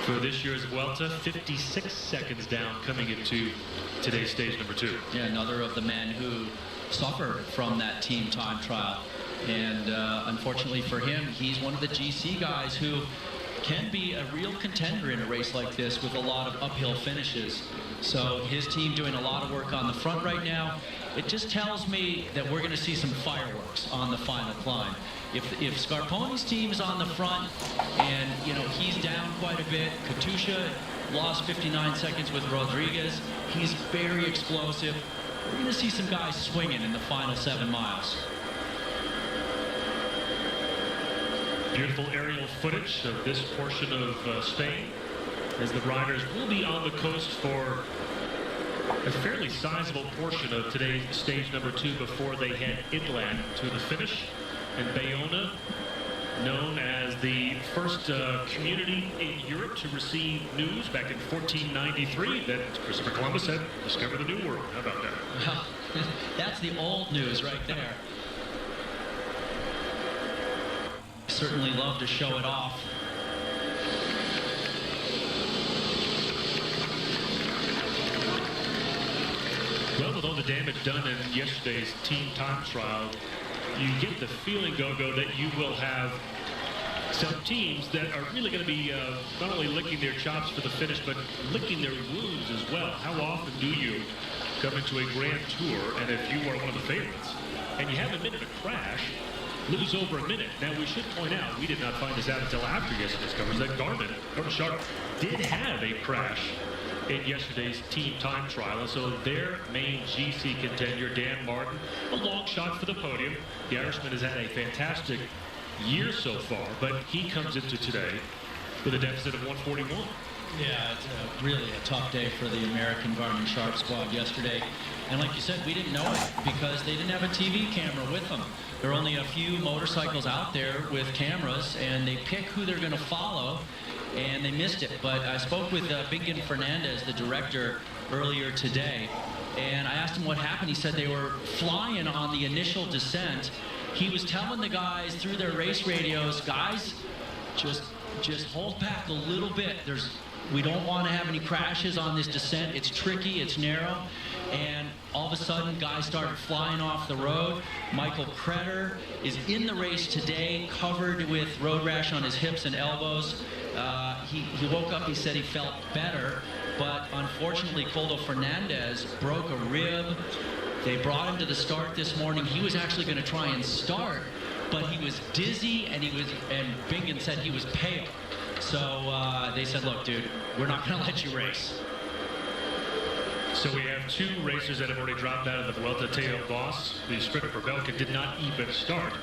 for this year's Vuelta, 56 seconds down coming into today's stage number 2. Yeah, another of the men who suffered from that team time trial. And unfortunately for him, he's one of the GC guys who can be a real contender in a race like this with a lot of uphill finishes. So his team doing a lot of work on the front right now. It just tells me that we're going to see some fireworks on the final climb. If Scarponi's team is on the front and, he's down quite a bit, Katusha lost 59 seconds with Rodriguez. He's very explosive. We're going to see some guys swinging in the final 7 miles. Beautiful aerial footage of this portion of Spain, as the riders will be on the coast for a fairly sizable portion of today's stage number 2 before they head inland to the finish. And Bayona, known as the first community in Europe to receive news back in 1493 that Christopher Columbus had discovered the New World. How about that? Well, that's the old news right there. Certainly love to show it off. Well, with all the damage done in yesterday's team time trial, you get the feeling, Gogo, that you will have some teams that are really going to be not only licking their chops for the finish, but licking their wounds as well. How often do you come into a Grand Tour, and if you are one of the favorites, and you have a minute of crash, lose over a minute? Now, we should point out, we did not find this out until after yesterday's coverage, that Gordon Sharp did have a crash in yesterday's team time trial. And so their main GC contender, Dan Martin, a long shot for the podium. The Irishman has had a fantastic year so far, but he comes into today with a deficit of 141. Yeah, it's really a tough day for the American Garmin Sharp squad yesterday. And like you said, we didn't know it because they didn't have a TV camera with them. There are only a few motorcycles out there with cameras, and they pick who they're going to follow, and they missed it. But I spoke with Bingen Fernandez, the director, earlier today, and I asked him what happened. He said they were flying on the initial descent, he was telling the guys through their race radios, guys, just hold back a little bit. We don't want to have any crashes on this descent. It's tricky, it's narrow. And all of a sudden, guys started flying off the road. Michael Kretter is in the race today, covered with road rash on his hips and elbows. He woke up, he said he felt better, but unfortunately, Coldo Fernandez broke a rib. They brought him to the start this morning. He was actually going to try and start, but he was dizzy, and Bingen said he was pale. So they said, look, dude, we're not going to let you race. So we have two racers that have already dropped out of the Vuelta. Teo Boss, the sprinter for Belgium, did not even start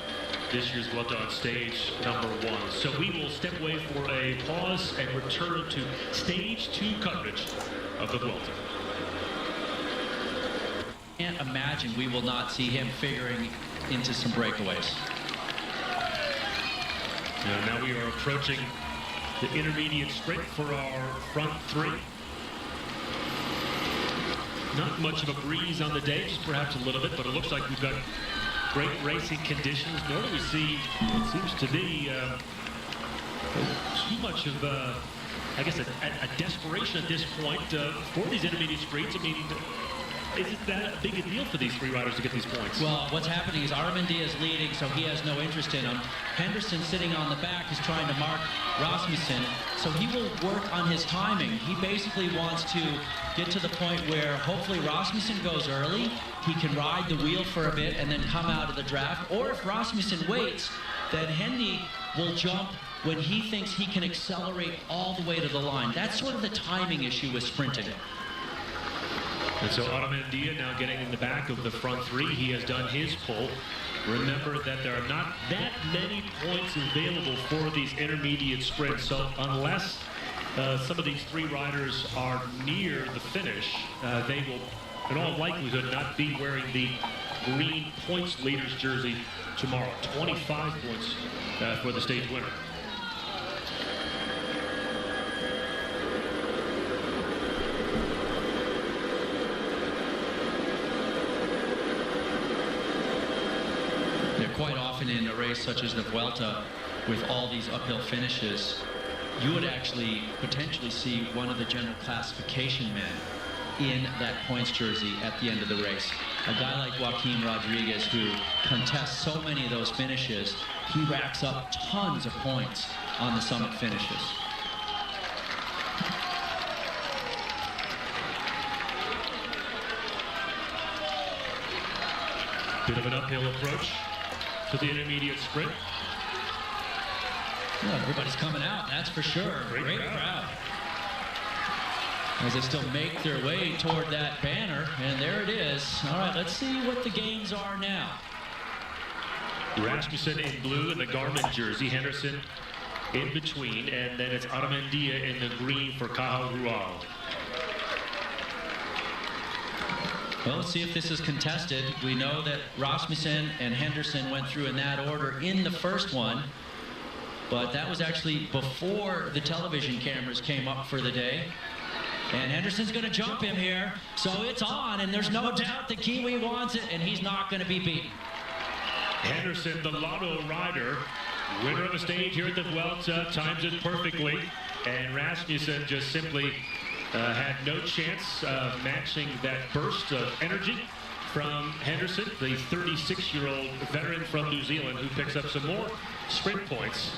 this year's Vuelta on stage number 1. So we will step away for a pause and return to stage 2 coverage of the Vuelta. Can't imagine we will not see him figuring into some breakaways. Now we are approaching the intermediate sprint for our front 3. Not much of a breeze on the day, just perhaps a little bit, but it looks like we've got great racing conditions. Nor do we see what seems to be too much of, I guess, a desperation at this point for these intermediate sprints. I mean, isn't that big a deal for these 3 riders to get these points? Well, what's happening is Armandia is leading, so he has no interest in him. Henderson sitting on the back is trying to mark Rasmussen, so he will work on his timing. He basically wants to get to the point where hopefully Rasmussen goes early, he can ride the wheel for a bit and then come out of the draft, or if Rasmussen waits, then Hendy will jump when he thinks he can accelerate all the way to the line. That's sort of the timing issue with sprinting. And so Armandia now getting in the back of the front 3. He has done his pull. Remember that there are not that many points available for these intermediate sprints. So unless some of these 3 riders are near the finish, they will, in all likelihood, not be wearing the green points leaders jersey tomorrow. 25 points for the stage winner. Quite often in a race such as the Vuelta, with all these uphill finishes, you would actually potentially see one of the general classification men in that points jersey at the end of the race. A guy like Joaquin Rodriguez, who contests so many of those finishes, he racks up tons of points on the summit finishes. Bit of an uphill approach to the intermediate sprint. Well, everybody's coming out, that's for sure. Great crowd. As they still make their way toward that banner, and there it is. All right, let's see what the gains are now. Rasmussen in blue in the Garmin jersey, Henderson in between, and then it's Armandia in the green for Caja Rural. Well, let's see if this is contested. We know that Rasmussen and Henderson went through in that order in the first one, but that was actually before the television cameras came up for the day. And Henderson's going to jump him here, so it's on, and there's no doubt the Kiwi wants it, and he's not going to be beaten. Henderson, the Lotto rider, winner of the stage here at the Vuelta, times it perfectly, and Rasmussen just simply had no chance of matching that burst of energy from Henderson, the 36-year-old veteran from New Zealand, who picks up some more sprint points.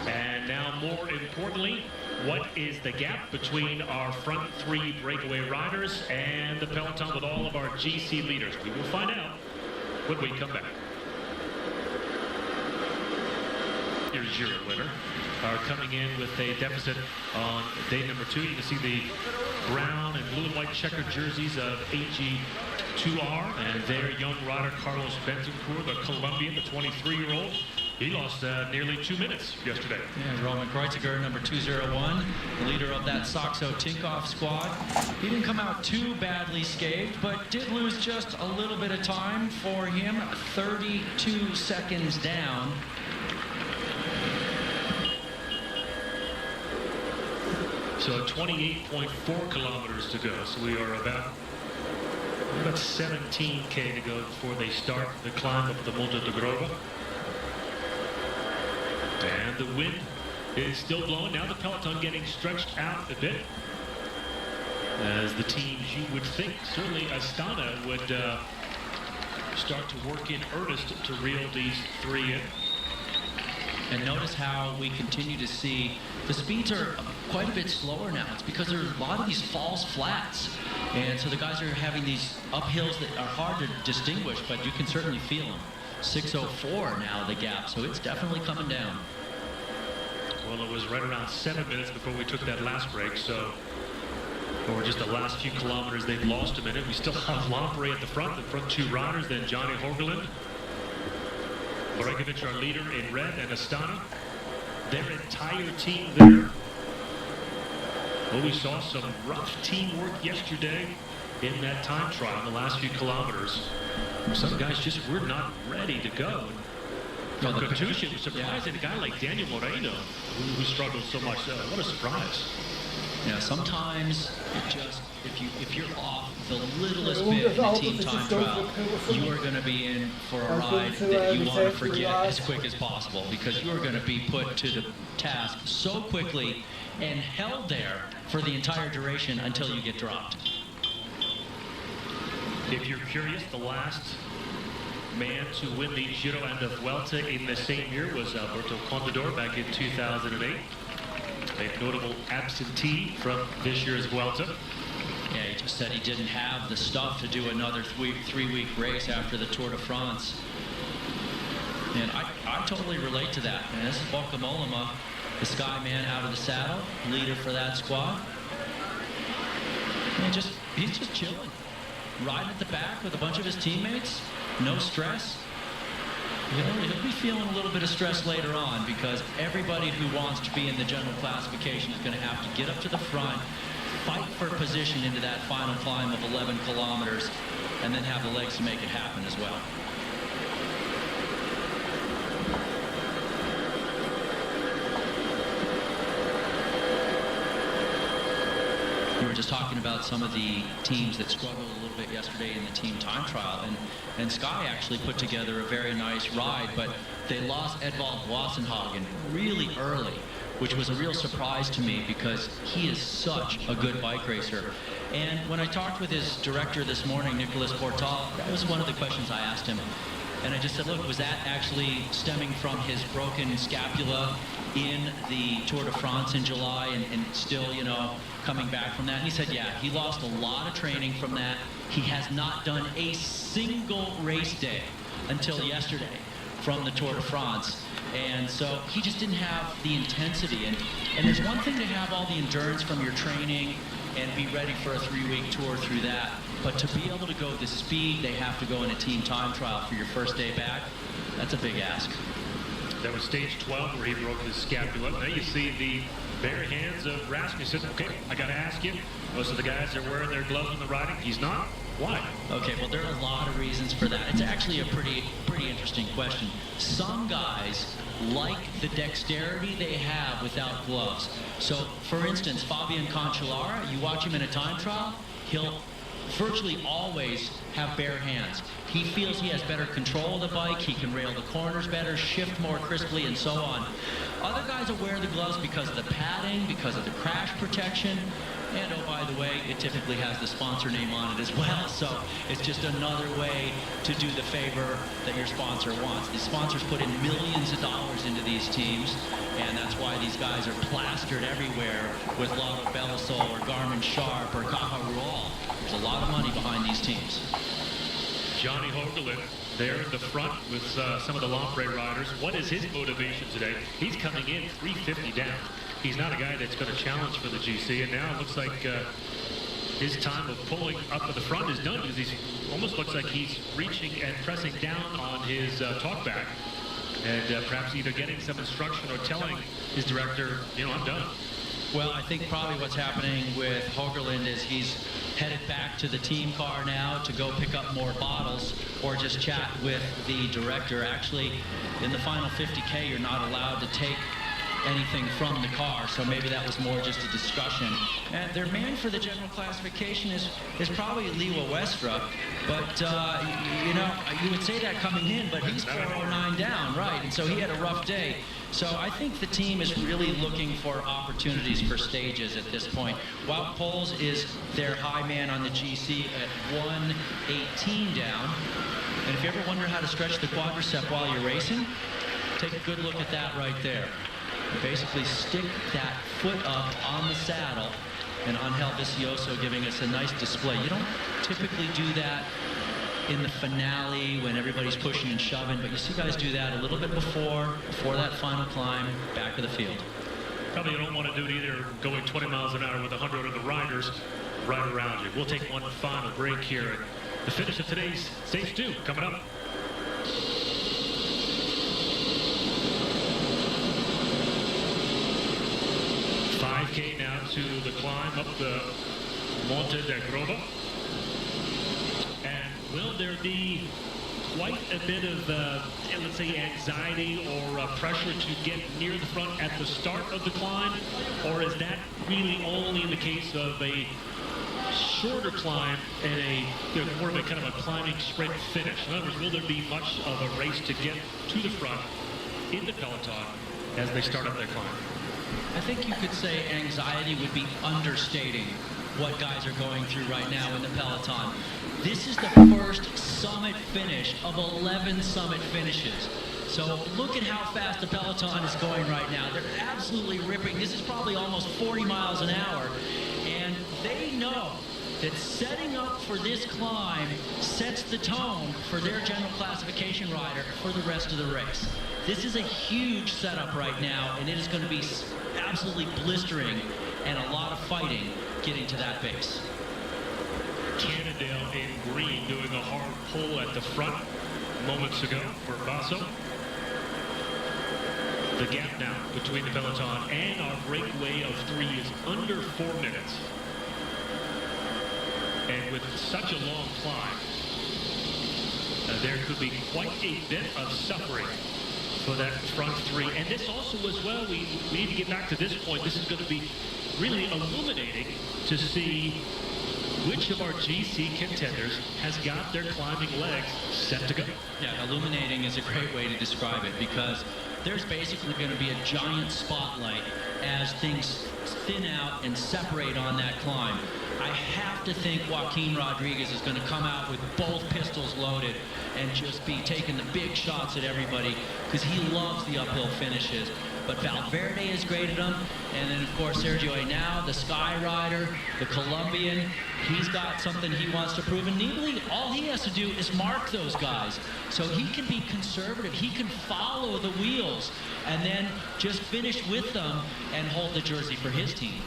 And now, more importantly, what is the gap between our front 3 breakaway riders and the peloton with all of our GC leaders? We will find out when we come back. Here's your winner. Are coming in with a deficit on day number 2. You can see the brown and blue and white checkered jerseys of AG2R and their young rider Carlos Bentancur, the Colombian, the 23-year-old. He lost nearly 2 minutes yesterday. Yeah, Roman Kreuziger, number 201, the leader of that Saxo Tinkoff squad. He didn't come out too badly scathed, but did lose just a little bit of time for him, 32 seconds down. So 28.4 kilometers to go. So we are about About 17K to go before they start the climb up the Monte de Grova. And the wind is still blowing. Now the peloton getting stretched out a bit. As the teams you would think, certainly Astana would start to work in earnest to reel these three in. And notice how we continue to see the speeds are quite a bit slower now. It's because there's a lot of these false flats. And so the guys are having these uphills that are hard to distinguish, but you can certainly feel them. 6:04 now, the gap, so it's definitely coming down. Well, it was right around 7 minutes before we took that last break, so for just the last few kilometers, they've lost a minute. We still have Lampre at the front two riders, then Johnny Hogerland. Bregovic, our leader in red, and Astana. Their entire team there. Well, we saw some rough teamwork yesterday in that time trial in the last few kilometers. Some guys just were not ready to go. For Katusha, was surprising a guy like Daniel Moreno, who struggled so much. What a surprise. Yeah, sometimes it just, if you're off the littlest bit in the team time trial, you are going to be in for a ride that you want to forget as quick as possible, because you are going to be put to the task so quickly and held there for the entire duration until you get dropped. If you're curious, the last man to win the Giro and the Vuelta in the same year was Alberto Contador back in 2008. A notable absentee from this year's Vuelta. Yeah, he just said he didn't have the stuff to do another three-week race after the Tour de France. And I totally relate to that. And this is Bauke Mollema, the Sky man out of the saddle, leader for that squad. And he's just chilling. Riding at the back with a bunch of his teammates. No stress. You know, he'll be feeling a little bit of stress later on, because everybody who wants to be in the general classification is going to have to get up to the front, fight for position into that final climb of 11 kilometers, and then have the legs to make it happen as well. We were just talking about some of the teams that struggled a little bit yesterday in the team time trial, and Sky actually put together a very nice ride, but they lost Edvald Wassenhagen really early, which was a real surprise to me, because he is such a good bike racer. And when I talked with his director this morning, Nicolas Portal, that was one of the questions I asked him. And I just said, look, was that actually stemming from his broken scapula in the Tour de France in July, and still, you know, coming back from that? And he said, yeah, he lost a lot of training from that. He has not done a single race day until yesterday from the Tour de France. And so he just didn't have the intensity. And there's one thing to have all the endurance from your training and be ready for a 3-week tour through that. But to be able to go the speed they have to go in a team time trial for your first day back, that's a big ask. That was stage 12 where he broke his scapula. Now you see the bare hands of Rasmussen. Okay, I got to ask you, most of the guys are wearing their gloves when they're riding. He's not. Why? Okay, well, there are a lot of reasons for that. It's actually a pretty interesting question. Some guys like the dexterity they have without gloves. So, for instance, Fabian Cancellara, you watch him in a time trial, he'll virtually always have bare hands. He feels he has better control of the bike, he can rail the corners better, shift more crisply, and so on. Other guys will wear the gloves because of the padding, because of the crash protection, and oh, by the way, it typically has the sponsor name on it as well, so it's just another way to do the favor that your sponsor wants. The sponsors put in millions of dollars into these teams, and that's why these guys are plastered everywhere with Lotto Belisol or Garmin Sharp or Caja Rural. There's a lot of money behind these teams. Johnny Hogerland there in the front with some of the Lampre riders. What is his motivation today? He's coming in 350 down. He's not a guy that's going to challenge for the GC, and now it looks like his time of pulling up at the front is done, because he almost looks like he's reaching and pressing down on his talkback, and perhaps either getting some instruction or telling his director, you know, I'm done. Well, I think probably what's happening with Hogerland is he's headed back to the team car now to go pick up more bottles or just chat with the director. Actually, in the final 50K, you're not allowed to take anything from the car, so maybe that was more just a discussion. And their man for the general classification is probably Liwa Westra, but you know, you would say that coming in, but he's 409 down, right? And so he had a rough day. So I think the team is really looking for opportunities for stages at this point. Wout Poels is their high man on the GC at 118 down. And if you ever wonder how to stretch the quadricep while you're racing, take a good look at that right there. You basically stick that foot up on the saddle, and Angel Vicioso giving us a nice display. You don't typically do that in the finale when everybody's pushing and shoving, but you see guys do that a little bit before that final climb back of the field. Probably you don't want to do it either going 20 miles an hour with 100 of the riders right around you. We'll take one final break here. The finish of today's Stage 2 coming up. $5K now to the climb up the Monte de Grova. And will there be quite a bit of, let's say, anxiety or pressure to get near the front at the start of the climb? Or is that really only in the case of a shorter climb and more of a kind of a climbing sprint finish? In other words, will there be much of a race to get to the front in the peloton as they start up their climb? I think you could say anxiety would be understating what guys are going through right now in the peloton. This is the first summit finish of 11 summit finishes. So look at how fast the peloton is going right now. They're absolutely ripping. This is probably almost 40 miles an hour. And they know that setting up for this climb sets the tone for their general classification rider for the rest of the race. This is a huge setup right now, and it is going to be absolutely blistering and a lot of fighting getting to that base. Cannondale in green doing a hard pull at the front moments ago for Basso. The gap now between the peloton and our breakaway of 3 is under 4 minutes. And with such a long climb, there could be quite a bit of suffering for that front three. And this also as well, we need to get back to this point. This is going to be really illuminating to see which of our GC contenders has got their climbing legs set to go. Yeah, illuminating is a great way to describe it, because there's basically going to be a giant spotlight as things thin out and separate on that climb. I have to think Joaquin Rodriguez is going to come out with both pistols loaded and just be taking the big shots at everybody, because he loves the uphill finishes. But Valverde has graded him, and then of course Sergio Henao, the Sky Rider, the Colombian, he's got something he wants to prove. And Nibali, all he has to do is mark those guys, so he can be conservative. He can follow the wheels and then just finish with them and hold the jersey for his team.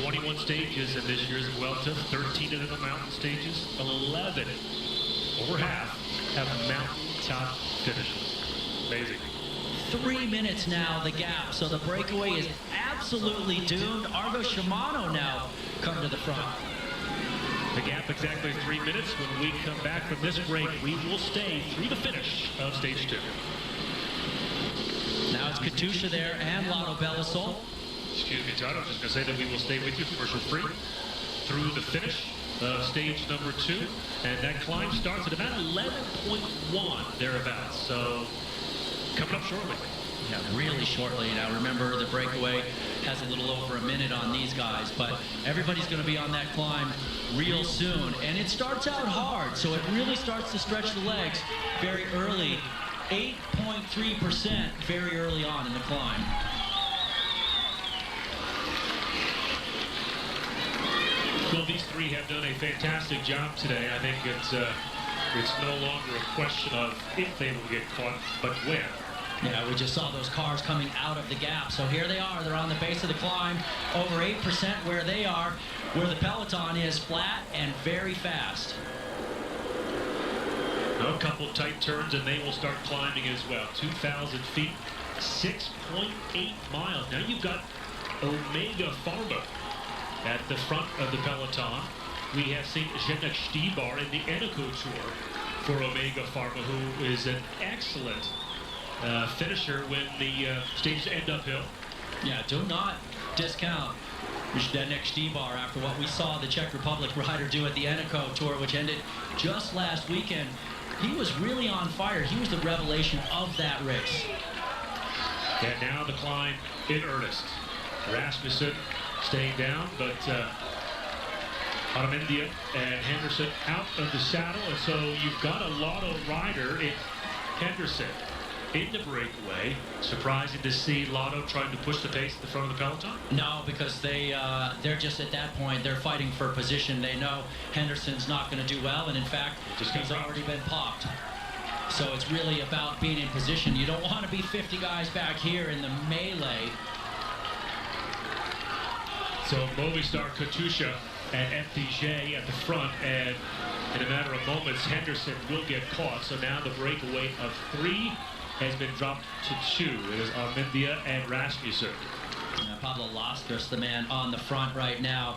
21 stages in this year's Vuelta, 13 of the mountain stages, 11, over half, have mountaintop finishes. Amazing. 3 minutes now, the gap, so the breakaway is absolutely doomed. Argo Shimano now come to the front. The gap exactly 3 minutes. When we come back from this break, we will stay through the finish of stage 2. Now it's Katusha there and Lotto Belisol. Excuse me, Todd, I was just going to say that we will stay with you commercial free through the finish of stage number 2. And that climb starts at about 11.1 thereabouts. So coming up shortly. Yeah, really shortly. Now remember, the breakaway has a little over a minute on these guys, but everybody's going to be on that climb real soon. And it starts out hard, so it really starts to stretch the legs very early. 8.3% very early on in the climb. Well, these three have done a fantastic job today. I think it's no longer a question of if they will get caught, but when. Yeah, we just saw those cars coming out of the gap. So here they are. They're on the base of the climb, over 8% where they are, where the peloton is flat and very fast. A couple tight turns and they will start climbing as well. 2,000 feet, 6.8 miles. Now you've got Omega Pharma at the front of the peloton. We have seen Zdeněk Štýbar in the Eneco Tour for Omega Pharma, who is an excellent finisher when the stages end uphill. Yeah, do not discount Zdenek Štibar after what we saw the Czech Republic rider do at the Eneco Tour, which ended just last weekend. He was really on fire. He was the revelation of that race. And now the climb in earnest. Rasmussen staying down, but Armendia and Henderson out of the saddle, and so you've got a Lotto rider in Henderson in the breakaway. Surprising to see Lotto trying to push the pace at the front of the peloton? No, because they're just at that point, they're fighting for position. They know Henderson's not going to do well, and in fact, he's already been popped. So it's really about being in position. You don't want to be 50 guys back here in the melee. So Movistar, Katusha, and FDJ at the front, and in a matter of moments, Henderson will get caught. So now the breakaway of 3 has been dropped to 2. It is Armendia and Rasmussen. Pablo Lastras, the man on the front right now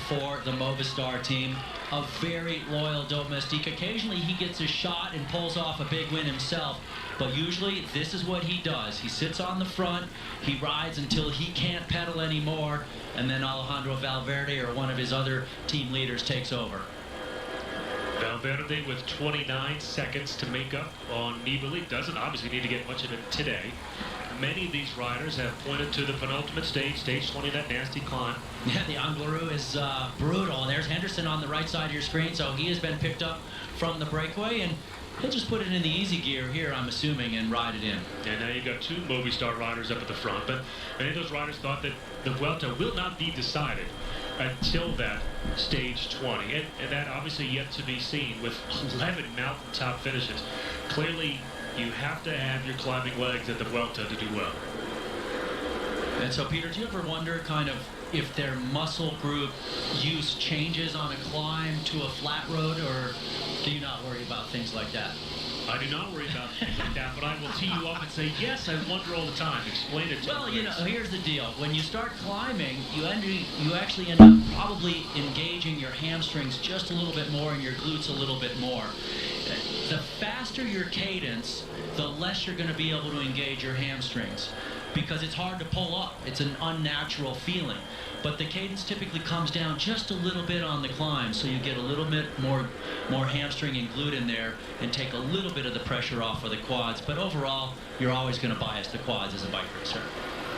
for the Movistar team. A very loyal domestique. Occasionally he gets a shot and pulls off a big win himself, but usually this is what he does. He sits on the front, he rides until he can't pedal anymore, and then Alejandro Valverde or one of his other team leaders takes over. Valverde with 29 seconds to make up on Nibali. Doesn't obviously need to get much of it today. Many of these riders have pointed to the penultimate stage, stage 20, that nasty climb. Yeah, the Angleroo is brutal. And there's Henderson on the right side of your screen, so he has been picked up from the breakaway, and he'll just put it in the easy gear here, I'm assuming, and ride it in. And now you've got 2 Movistar riders up at the front, but many of those riders thought that the Vuelta will not be decided until that stage 20, and that obviously yet to be seen with 11 mountaintop finishes. Clearly, you have to have your climbing legs at the Vuelta to do well. And so, Peter, do you ever wonder kind of if their muscle group use changes on a climb to a flat road, or do you not worry about things like that? I do not worry about things like that, but I will tee you up and say, yes, I wonder all the time. Explain it to me. Well, you know, here's the deal. When you start climbing, you actually end up probably engaging your hamstrings just a little bit more and your glutes a little bit more. The faster your cadence, the less you're going to be able to engage your hamstrings, because it's hard to pull up. It's an unnatural feeling. But the cadence typically comes down just a little bit on the climb, so you get a little bit more hamstring and glute in there and take a little bit of the pressure off of the quads. But overall, you're always going to bias the quads as a bike racer.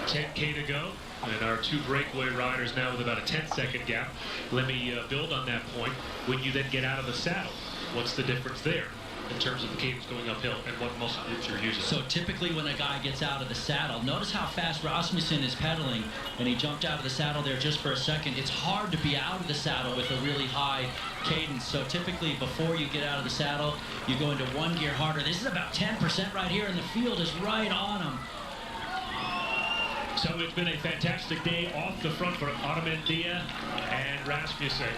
10K to go, and our 2 breakaway riders now with about a 10-second gap. Let me build on that point. When you then get out of the saddle, what's the difference there in terms of the cadence going uphill and what muscle groups you're using? So typically when a guy gets out of the saddle, notice how fast Rasmussen is pedaling, and he jumped out of the saddle there just for a second. It's hard to be out of the saddle with a really high cadence. So typically before you get out of the saddle, you go into 1 gear harder. This is about 10% right here, and the field is right on him. So it's been a fantastic day off the front for Armendia and Rasmussen.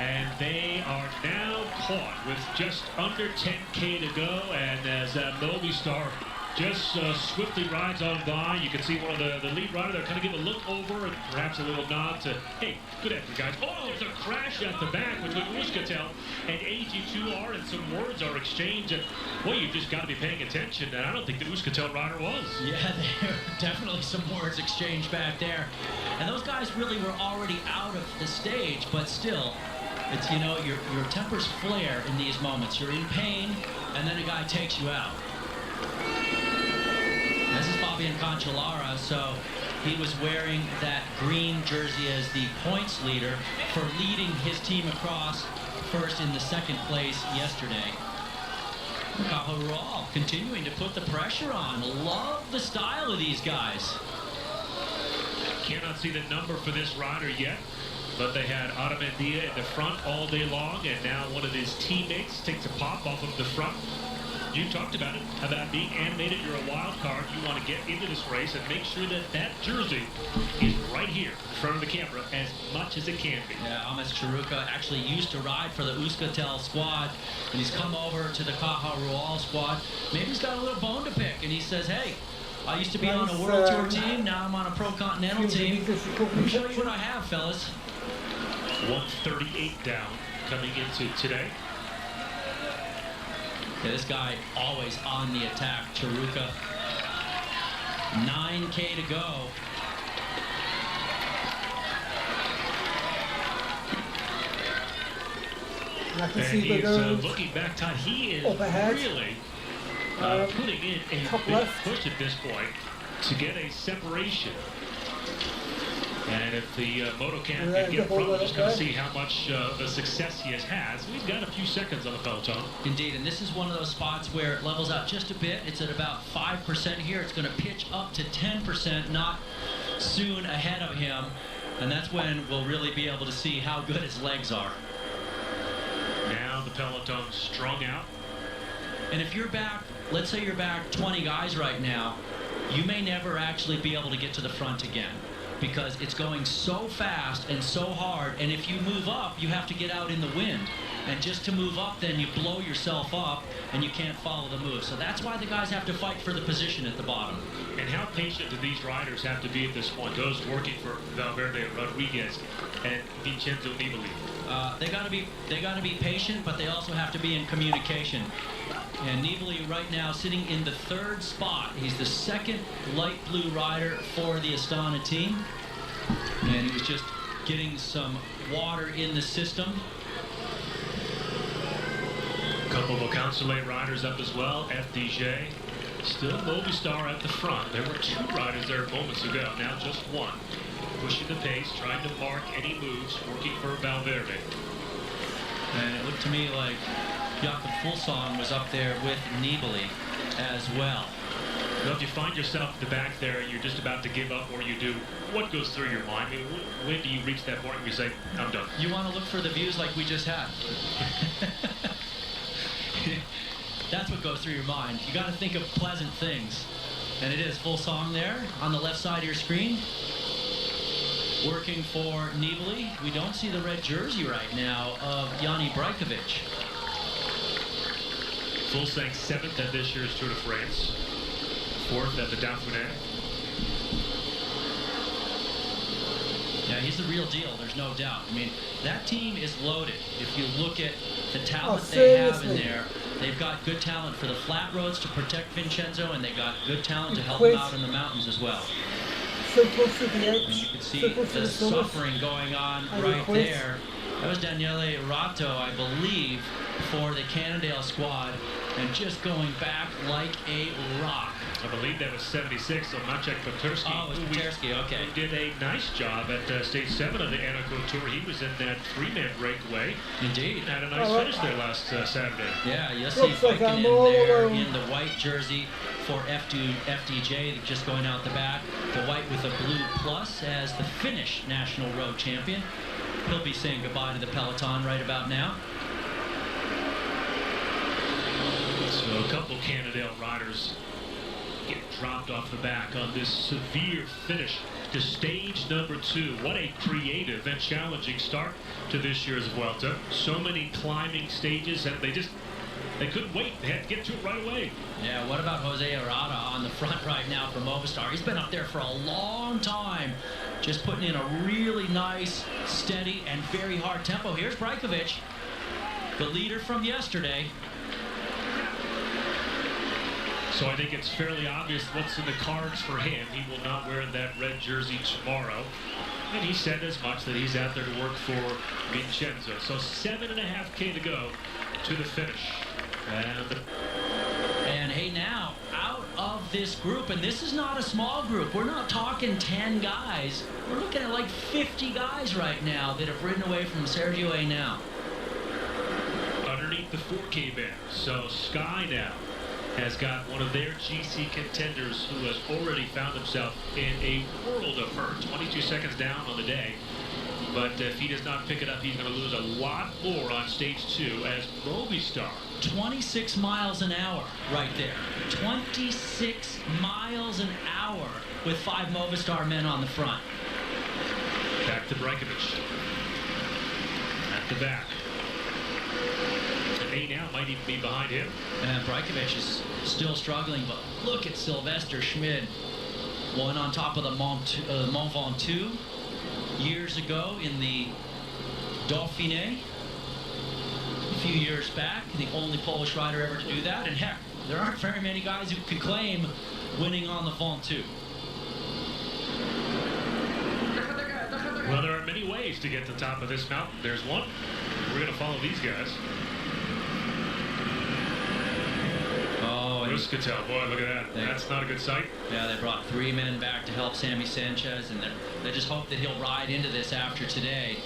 And they are now caught with just under 10K to go. And as Movistar just swiftly rides on by, you can see one of the lead rider there kind of give a look over and perhaps a little nod to, hey, good effort, guys. Oh, there's a crash at the back between Euskaltel and AG2R, and some words are exchanged. And, boy, you've just got to be paying attention. And I don't think the Euskaltel rider was. Yeah, there are definitely some words exchanged back there. And those guys really were already out of the stage, but still, it's, you know, your tempers flare in these moments. You're in pain, and then a guy takes you out. This is Fabian Cancellara, so he was wearing that green jersey as the points leader for leading his team across first in the 2nd place yesterday. Caja Rural continuing to put the pressure on. Love the style of these guys. Cannot see the number for this rider yet, but they had Armendia in the front all day long, and now one of his teammates takes a pop off of the front. You talked about it, about being animated. You're a wild card. You want to get into this race and make sure that that jersey is right here in front of the camera as much as it can be. Yeah, Ames Chiruka actually used to ride for the Euskaltel squad, and he's come over to the Caja Rural squad. Maybe he's got a little bone to pick, and he says, hey, I used to be on a World Tour team, now I'm on a Pro Continental team. Let me show you what I have, fellas. 138 down coming into today. Yeah, this guy always on the attack, Chiruka. 9K to go. And I can And see he's the looking back, Todd. He is overhead. really putting in a top big left. push at this point to get a separation. And if the Motocam can get front, we're just going to see how much of a success he has had. So he's got a few seconds on the peloton. Indeed, and this is one of those spots where it levels out just a bit. It's at about 5% here. It's going to pitch up to 10%, not soon ahead of him. And that's when we'll really be able to see how good his legs are. Now the peloton's strung out. And if you're back, let's say you're back 20 guys right now, you may never actually be able to get to the front again, because it's going so fast and so hard, and if you move up, you have to get out in the wind. And just to move up, then you blow yourself up, and you can't follow the move. So that's why the guys have to fight for the position at the bottom. And how patient do these riders have to be at this point? Those working for Valverde, Rodriguez, and Vincenzo Nibali. They got to be patient, but they also have to be in communication. And Nibali right now sitting in the 3rd spot. He's the 2nd light blue rider for the Astana team. And he was just getting some water in the system. A couple of Consulate riders up as well. FDJ. Still Movistar at the front. There were 2 riders there moments ago. Now just 1. Pushing the pace, trying to mark any moves, working for Valverde. And it looked to me like Jakob Fuglsang was up there with Nibali as well. Well, if you find yourself at the back there and you're just about to give up, or you do, what goes through your mind? I mean, when do you reach that point where you say, I'm done? You want to look for the views like we just had. That's what goes through your mind. You got to think of pleasant things. And it is Fuglsang there on the left side of your screen. Working for Nibali. We don't see the red jersey right now of Yanni Brajkovic. Fuglsang 7th at this year's Tour de France. 4th at the Dauphiné. Yeah, he's the real deal, there's no doubt. I mean, that team is loaded. If you look at the talent they have in there, they've got good talent for the flat roads to protect Vincenzo, and they got good talent to help him out in the mountains as well. So close to the edge. And you can see the suffering going on right there. That was Daniele Ratto, I believe, for the Cannondale squad, and just going back like a rock. I believe that was 76, so Maciej Petersky. Oh, it was Petersky, okay. Who did a nice job at Stage 7 of the Anaco Tour. He was in that 3-man breakaway. Indeed. Had a nice finish there last Saturday. Yeah, you'll see Vikinen there in the white jersey for FDJ, just going out the back. The white with a blue plus as the Finnish national road champion. He'll be saying goodbye to the peloton right about now. So a couple Cannondale riders get dropped off the back on this severe finish to stage number 2. What a creative and challenging start to this year's Vuelta. So many climbing stages, and they couldn't wait. They had to get to it right away. Yeah, what about Jose Arada on the front right now for Movistar? He's been up there for a long time, just putting in a really nice, steady, and very hard tempo. Here's Brajkovic, the leader from yesterday. So I think it's fairly obvious what's in the cards for him. He will not wear that red jersey tomorrow. And he said as much, that he's out there to work for Vincenzo. So 7.5K to go to the finish. And hey, now, out of this group, and this is not a small group. We're not talking 10 guys. We're looking at like 50 guys right now that have ridden away from Sergio Henao. Underneath the 4K banner. So Sky now has got one of their GC contenders who has already found himself in a world of hurt. 22 seconds down on the day. But if he does not pick it up, he's going to lose a lot more on stage 2 as Movistar. 26 miles an hour right there. 26 miles an hour with 5 Movistar men on the front. Back to Brajkovic. At the back. Now might even be behind him. And Brajkovic is still struggling, but look at Sylvester Schmid. One on top of the Mont Ventoux years ago in the Dauphiné. A few years back, the only Polish rider ever to do that. And heck, there aren't very many guys who could claim winning on the Ventoux. Well, there are many ways to get to the top of this mountain. There's one. We're going to follow these guys. Oh, and Ruscatel, boy, look at that. That's not a good sight. yeah, they brought 3 men back to help Sammy Sanchez, and they just hope that he'll ride into this after today.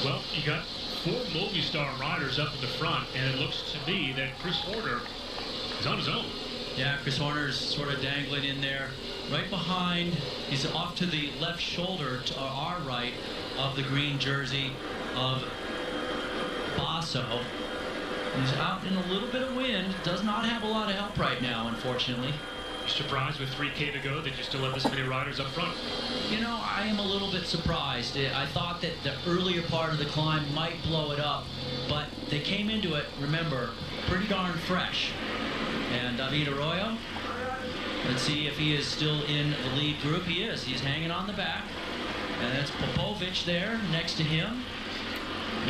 Well, you got 4 Movistar riders up in the front, and it looks to me that Chris Horner is on his own. Yeah, Chris Horner's sort of dangling in there. Right behind, he's off to the left shoulder, to our right, of the green jersey of Basso. He's out in a little bit of wind. Does not have a lot of help right now, unfortunately. You're surprised with 3K to go that you still have this many riders up front? You know, I am a little bit surprised. I thought that the earlier part of the climb might blow it up, but they came into it, remember, pretty darn fresh. And David Arroyo, let's see if he is still in the lead group. He is. He's hanging on the back. And that's Popovic there next to him.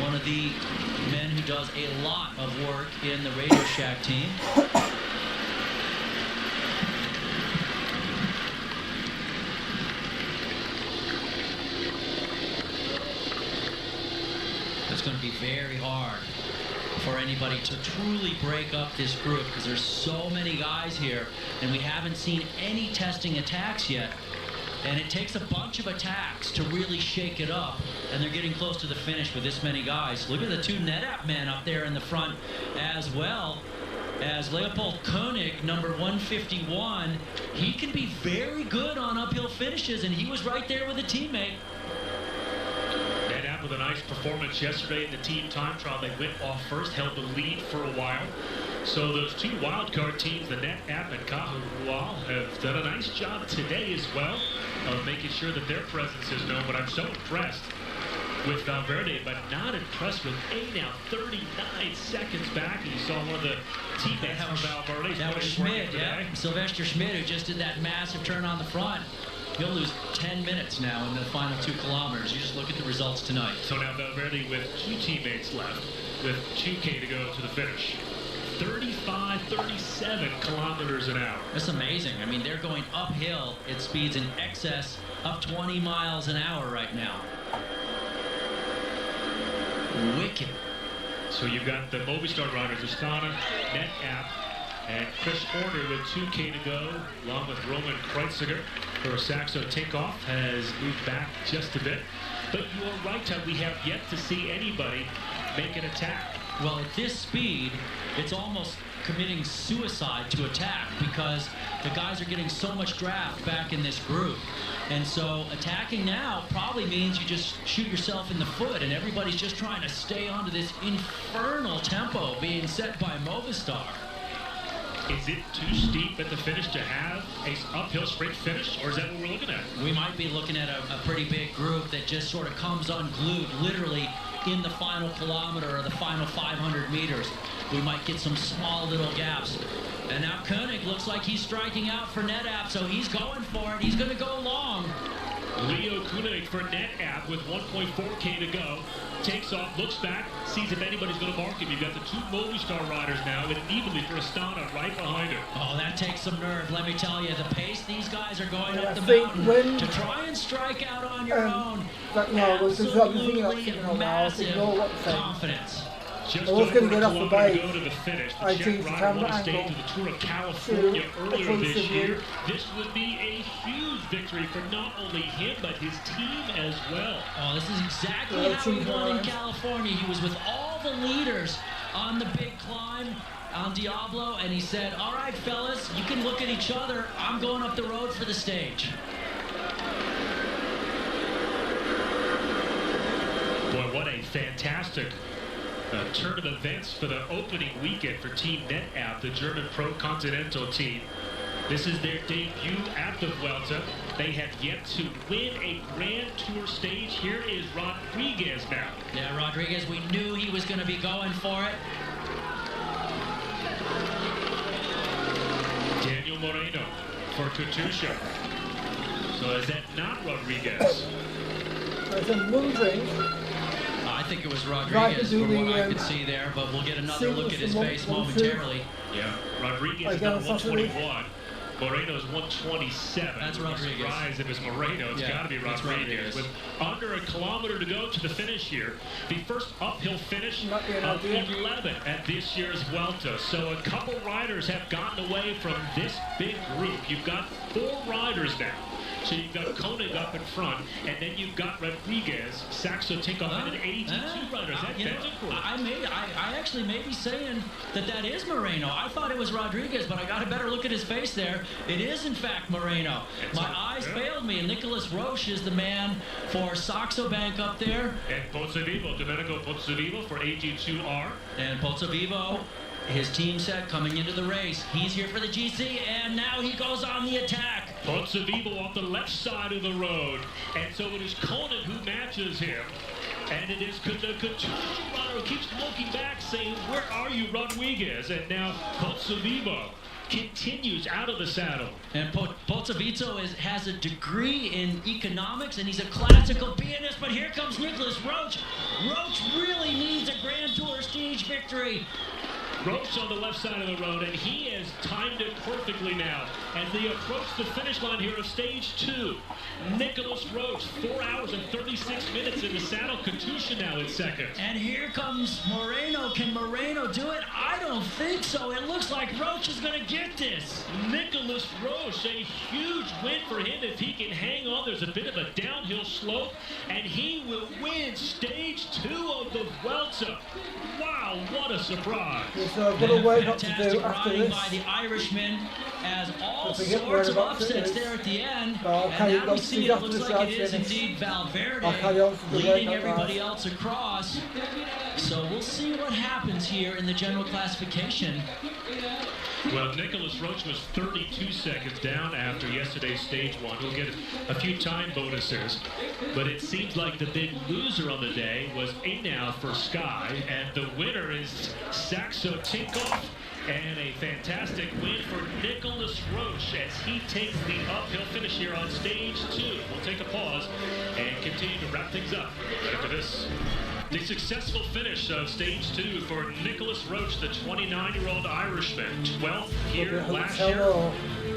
One of the men who does a lot of work in the Radio Shack team. It's going to be very hard for anybody to truly break up this group because there's so many guys here and we haven't seen any testing attacks yet. And it takes a bunch of attacks to really shake it up, and they're getting close to the finish with this many guys. Look at the 2 NetApp men up there in the front as well as Leopold Koenig, number 151. He can be very good on uphill finishes, and he was right there with a teammate. NetApp with a nice performance yesterday in the team time trial. They went off first, held the lead for a while. So those 2 wildcard teams, the NetApp and Cahual, have done a nice job today as well of making sure that their presence is known. But I'm so impressed with Valverde, but not impressed with A now, 39 seconds back. And you saw one of the teammates from Valverde. That was Schmid, yeah. Sylvester Schmid, who just did that massive turn on the front. He'll lose 10 minutes now in the final 2 kilometers. You just look at the results tonight. So now Valverde with 2 teammates left, with 2K to go to the finish. 35, 37 kilometers an hour. That's amazing. I mean, they're going uphill at speeds in excess of 20 miles an hour right now. Wicked. So you've got the Movistar riders, Astana, NetApp, and Chris Horner with 2K to go, along with Roman Kreuziger. For Saxo takeoff has moved back just a bit. But you are right, Todd, we have yet to see anybody make an attack. Well, at this speed, it's almost committing suicide to attack because the guys are getting so much draft back in this group. And so attacking now probably means you just shoot yourself in the foot, and everybody's just trying to stay onto this infernal tempo being set by Movistar. Is it too steep at the finish to have an uphill sprint finish, or is that what we're looking at? We might be looking at a pretty big group that just sort of comes unglued literally in the final kilometer or the final 500 meters. We might get some small little gaps. And now Koenig looks like he's striking out for NetApp, so he's going for it. He's going to go long. Leo Koenig for NetApp with 1.4K to go. Takes off, looks back, sees if anybody's going to mark him. You've got the 2 Movistar riders now, and evenly for Astana right behind him. Oh, that takes some nerve, let me tell you. The pace these guys are going up the mountain to try and strike out on your own. Absolutely massive confidence. Just I was going to get off the bike. To the finish. The I Czech changed the rider camera won a stage angle to the Tour of California earlier this year. view. This would be a huge victory for not only him, but his team as well. Oh, this is exactly how he won in California. He was with all the leaders on the big climb on Diablo, and he said, all right, fellas, you can look at each other. I'm going up the road for the stage. Boy, what a fantastic turn of events for the opening weekend for Team NetApp, the German Pro Continental team. This is their debut at the Vuelta. They have yet to win a Grand Tour stage. Here is Rodriguez now. Yeah, Rodriguez, we knew he was going to be going for it. Daniel Moreno for Katusha. So is that not Rodriguez? I'm wondering. I think it was Rodriguez from what I could see there, but we'll get another look at his face momentarily. Yeah, Rodriguez is now 121. Moreno's 127. That's Rodriguez. Surprise if it's Moreno. It's got to be it's Rodriguez. With under a kilometer to go to the finish here. The first uphill finish Might be an of idea. 11 at this year's Vuelta. So a couple riders have gotten away from this big group. You've got 4 riders now. So you've got Koenig up in front, and then you've got Rodriguez, Saxo Tinkoff, and an 82 riders. I actually may be saying that is Moreno. I thought it was Rodriguez, but I got a better look at his face there. It is, in fact, Moreno. My eyes failed me, and Nicolas Roche is the man for Saxo Bank up there. And Pozzovivo, Domenico Pozzovivo for AG2R. And Pozzovivo, his team said coming into the race, he's here for the GC, and now he goes on the attack. Pozzovivo off the left side of the road. And so it is Koenig who matches him. And it is the Couture runner who keeps looking back saying, where are you, Rodriguez? And now Pozzovivo continues out of the saddle. And Pozzovivo has a degree in economics, and he's a classical pianist, but here comes Nicolas Roche. Roche really needs a Grand Tour stage victory. Roche on the left side of the road, and he has timed it perfectly now as they approach the finish line here of stage 2. Nicolas Roche, 4 hours and 36 minutes in the saddle. Katusha now in second. And here comes Moreno. Can Moreno do it? I don't think so. It looks like Roche is going to get this. Nicolas Roche, a huge win for him if he can hang on. There's a bit of a downhill slope, and he will win stage 2 of the Vuelta. Wow, what a surprise. There's a little way up to do Fantastic after riding this. by the Irishman, as all Don't forget sorts of whereabouts it upsets is. there at the end. I'll And carry now we on see to it after looks this like it last is finish. indeed Valverde I'll carry on to the leading workout everybody last. else across. So we'll see what happens here in the general classification. Well, Nicolas Roche was 32 seconds down after yesterday's stage 1. He'll get a few time bonuses. But it seems like the big loser on the day was Einau for Sky. And the winner is Saxo Tinkoff. And a fantastic win for Nicolas Roche as he takes the uphill finish here on stage 2. We'll take a pause and continue to wrap things up right after this. The successful finish of stage 2 for Nicolas Roche, the 29-year-old Irishman. 12th here last year,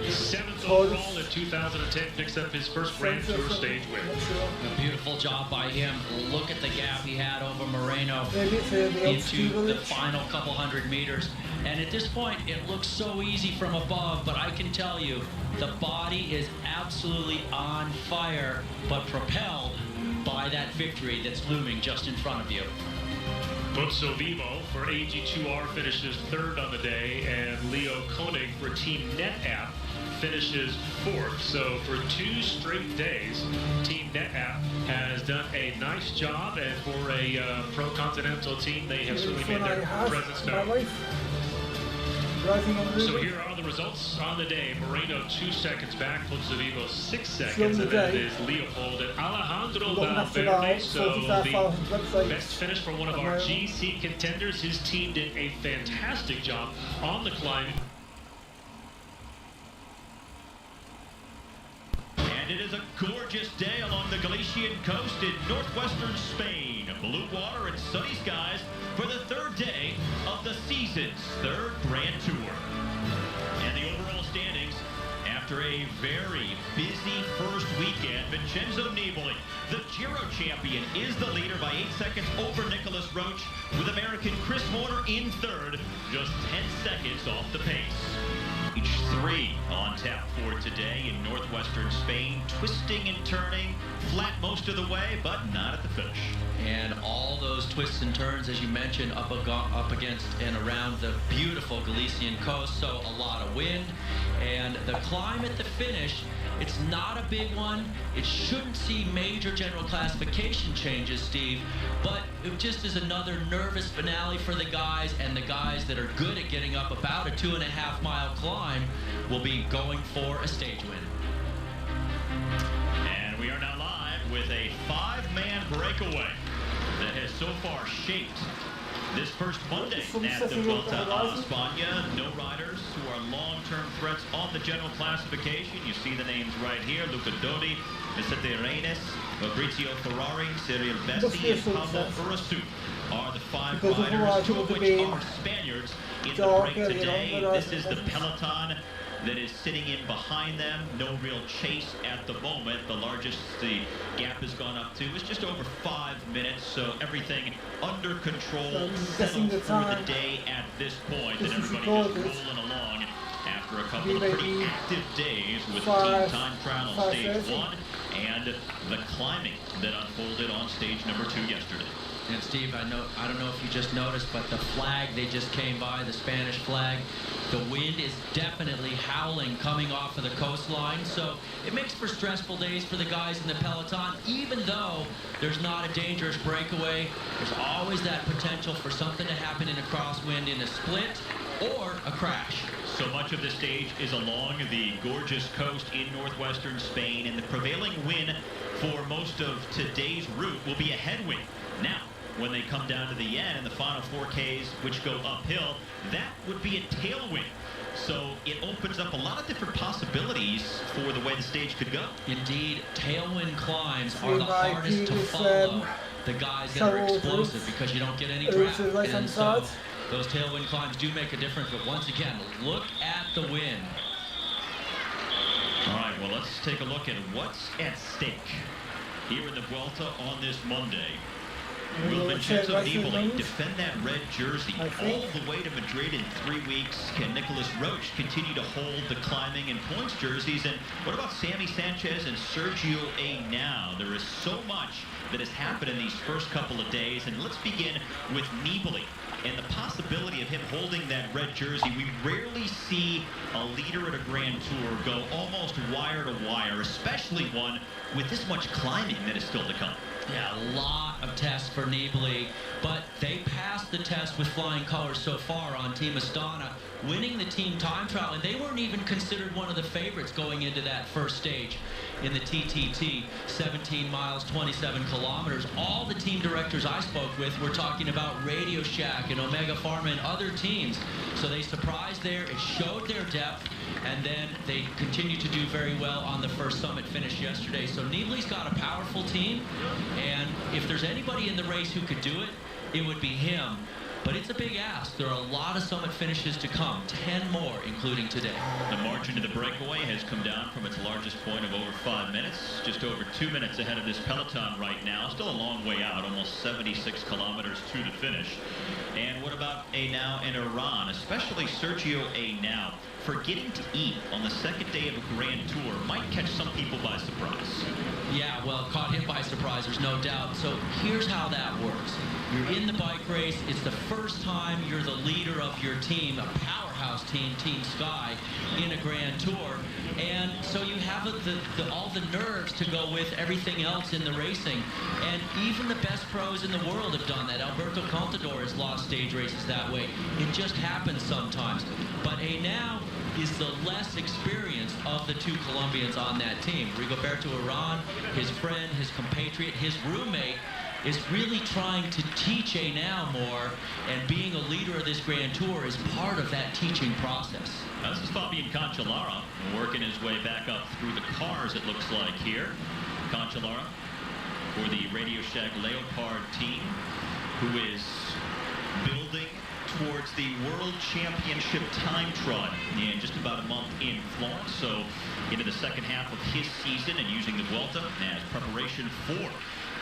7th overall in 2010, picks up his first Grand Tour stage win. A beautiful job by him. Look at the gap he had over Moreno into into the final couple hundred meters. And at this point, it looks so easy from above, but I can tell you, the body is absolutely on fire, but propelled by that victory that's looming just in front of you. Pozzovivo for AG2R finishes 3rd on the day, and Leo Koenig for Team NetApp finishes 4th. So for 2 straight days, Team NetApp has done a nice job, and for a pro-continental team, they have certainly made their presence known. So here are the results on the day. Moreno 2 seconds back, Pozzovivo 6 seconds, and then it is Leopold and Alejandro Valverde. So the best finish for one of our GC contenders. His team did a fantastic job on the climb. And it is a gorgeous day along the Galician coast in northwestern Spain. Blue water and sunny skies for the 3rd day of the season's 3rd Grand Tour. And the overall standings, after a very busy first weekend, Vincenzo Nibali, the Giro champion, is the leader by 8 seconds over Nicolas Roche, with American Chris Horner in 3rd, just 10 seconds off the pace. Each 3 on tap for today in northwestern Spain, twisting and turning, flat most of the way, but not at the finish. And all those twists and turns, as you mentioned, up against and around the beautiful Galician coast, so a lot of wind. And the climb at the finish, it's not a big one. It shouldn't see major general classification changes, Steve, but it just is another nervous finale for the guys, and the guys that are good at getting up about a 2.5 mile climb will be going for a stage win. And we are now live with a 5-man breakaway that has so far shaped This first Monday at the Vuelta a España, no riders who are long-term threats on the general classification. You see the names right here: Luca Dodi, Vicente Reines, Fabrizio Ferrari, Cyril Bessi, and Pablo Urrasu are the 5 riders, 2 of which are Spaniards in the break today. This is the peloton that is sitting in behind them. No real chase at the moment. The largest the gap has gone up to is just over 5 minutes, so everything under control, settled for the day at this point, and everybody just rolling along after a couple of pretty active days with team time trial on stage 1 and the climbing that unfolded on stage number 2 yesterday. And Steve, I don't know if you just noticed, but the flag they just came by, the Spanish flag, the wind is definitely howling coming off of the coastline, so it makes for stressful days for the guys in the peloton. Even though there's not a dangerous breakaway, there's always that potential for something to happen in a crosswind in a split or a crash. So much of the stage is along the gorgeous coast in northwestern Spain, and the prevailing wind for most of today's route will be a headwind. Now, when they come down to the end in the final 4Ks, which go uphill, that would be a tailwind. So it opens up a lot of different possibilities for the way the stage could go. Indeed, tailwind climbs are the hardest to follow. The guys that are explosive, because you don't get any draft. And so those tailwind climbs do make a difference. But once again, look at the wind. All right, well, let's take a look at what's at stake here in the Vuelta on this Monday. Will Vincenzo Nibali defend that red jersey all the way to Madrid in 3 weeks? Can Nicolas Roche continue to hold the climbing and points jerseys? And what about Sammy Sanchez and Sergio Henao? There is so much that has happened in these first couple of days. And let's begin with Nibali and the possibility of him holding that red jersey. We rarely see a leader at a Grand Tour go almost wire to wire, especially one with this much climbing that is still to come. Yeah, a lot of tests for Nibali, but they passed the test with flying colors so far on Team Astana, winning the team time trial, and they weren't even considered one of the favorites going into that first stage in the TTT, 17 miles, 27 kilometers. All the team directors I spoke with were talking about Radio Shack and Omega Pharma and other teams. So they surprised there, it showed their depth, and then they continued to do very well on the first summit finish yesterday. So Nibali's got a powerful team, and if there's anybody in the race who could do it, it would be him. But it's a big ask. There are a lot of summit finishes to come, 10 more, including today. The margin to the breakaway has come down from its largest point of over 5 minutes, just over 2 minutes ahead of this peloton right now. Still a long way out, almost 76 kilometers to the finish. And what about Henao and Iran, especially Sergio Henao? Forgetting to eat on the second day of a Grand Tour might catch some people by surprise. Yeah, well, caught him by surprise, there's no doubt. So here's how that works. You're in the bike race. It's the first time you're the leader of your team, a powerhouse team, Team Sky, in a Grand Tour. And so you have all the nerves to go with everything else in the racing. And even the best pros in the world have done that. Alberto Contador has lost stage races that way. It just happens sometimes. But Henao is the less experienced of the 2 Colombians on that team. Rigoberto Urán, his friend, his compatriot, his roommate, is really trying to teach Henao more, and being a leader of this Grand Tour is part of that teaching process. This is Fabian Cancellara working his way back up through the cars, it looks like here. Cancellara for the Radio Shack Leopard team, who is building towards the World Championship time trial in just about a month in Florence. So into the second half of his season and using the Vuelta as preparation for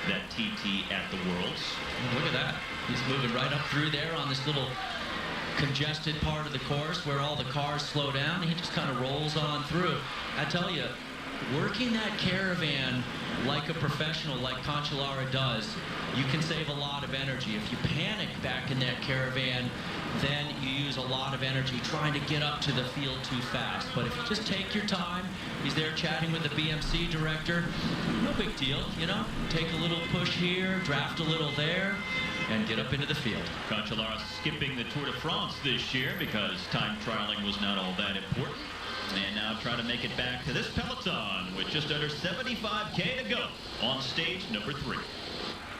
that TT at the Worlds. Look at that. He's moving right up through there on this little congested part of the course where all the cars slow down. He just kind of rolls on through. I tell you, working that caravan like a professional, like Cancellara does, you can save a lot of energy. If you panic back in that caravan, then you use a lot of energy trying to get up to the field too fast. But if you just take your time, he's there chatting with the BMC director, no big deal, you know? Take a little push here, draft a little there, and get up into the field. Cancellara skipping the Tour de France this year because time trialing was not all that important. And now trying to make it back to this peloton with just under 75K to go on stage number 3.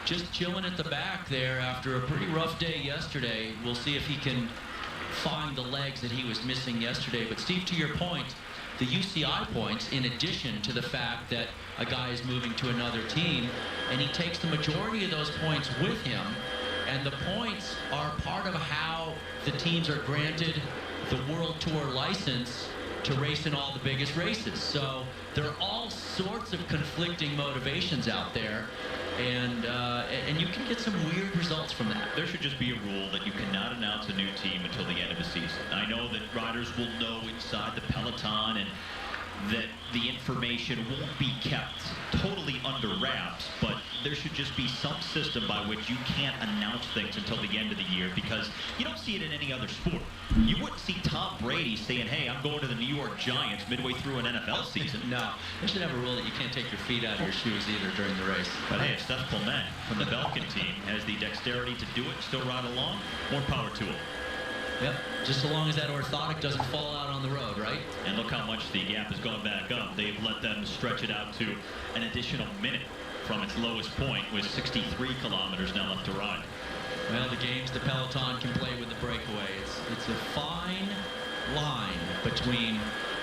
just chilling at the back there after a pretty rough day yesterday. We'll see if he can find the legs that he was missing yesterday. But Steve, to your point, the UCI points, in addition to the fact that a guy is moving to another team, and he takes the majority of those points with him, and the points are part of how the teams are granted the World Tour license to race in all the biggest races. So there are all sorts of conflicting motivations out there, and you can get some weird results from that. There should just be a rule that you cannot announce a new team until the end of the season. I know that riders will know inside the peloton and that the information won't be kept totally under wraps, but there should just be some system by which you can't announce things until the end of the year, because you don't see it in any other sport. You wouldn't see Tom Brady saying, hey, I'm going to the New York Giants midway through an NFL season. No, they should have a rule that you can't take your feet out of your shoes either during the race. But hey, if Steph Clement from the Belkin team has the dexterity to do it, still ride along, more power to him. Yep, just so long as that orthotic doesn't fall out on the road, right? And look how much the gap has gone back up. They've let them stretch it out to an additional minute from its lowest point, with 63 kilometers now left to ride. Well, the games the peloton can play with the breakaway. It's a fine line between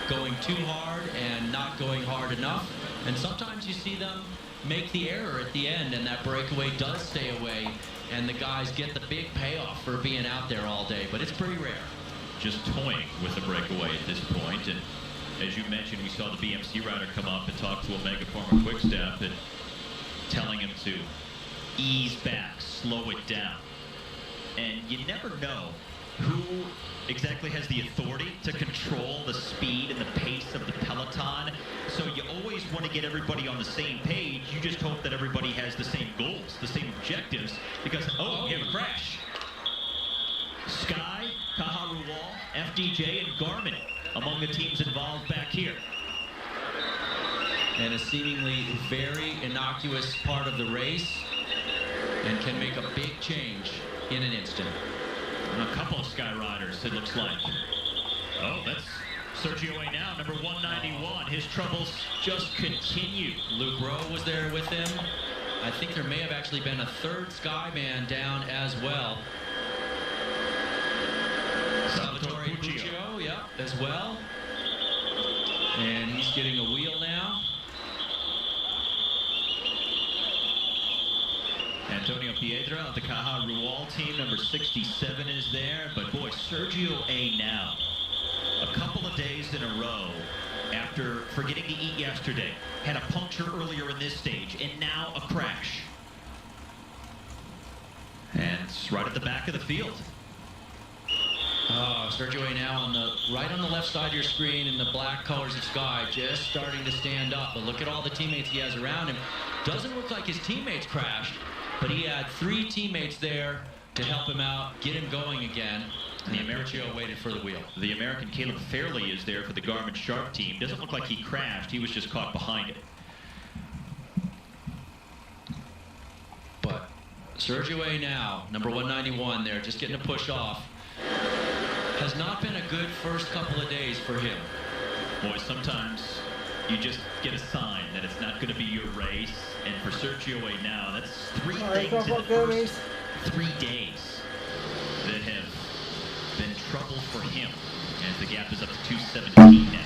going too hard and not going hard enough. And sometimes you see them make the error at the end, and that breakaway does stay away, and the guys get the big payoff for being out there all day, but it's pretty rare. Just toying with the breakaway at this point, and as you mentioned, we saw the BMC rider come up and talk to Omega former Quickstep and telling him to ease back, slow it down. And you never know who exactly has the authority to control the speed and the pace of the peloton. So you always want to get everybody on the same page. You just hope that everybody has the same goals, the same objectives, because, oh, you have a crash. Sky, Caja Rural, FDJ, and Garmin among the teams involved back here. And a seemingly very innocuous part of the race, and can make a big change in an instant. And a couple of Sky Riders, it looks like. Oh, that's Sergio A now, number 191. His troubles just continue. Luke Rowe was there with him. I think there may have actually been a third Sky man down as well. Salvatore Puccio, yeah, as well. And he's getting a wheel now. Antonio Piedra of the Caja Rural team, number 67 is there. But boy, Sergio A now, a couple of days in a row after forgetting to eat yesterday, had a puncture earlier in this stage, and now a crash. And it's right at the back of the field. Sergio A now right on the left side of your screen in the black colors of Sky, just starting to stand up. But look at all the teammates he has around him. Doesn't look like his teammates crashed, but he had 3 teammates there to help him out, get him going again. And the American waited for the wheel. The American Caleb Fairley is there for the Garmin Sharp team. Doesn't look like he crashed. He was just caught behind it. But Sergio A now, number 191 there, just getting a push off. Has not been a good first couple of days for him. Boy, sometimes you just get a sign that it's not going to be your race. And for Sergio A now, that's 3 things in the first 3 days that have been trouble for him, as the gap is up to 2:17 now.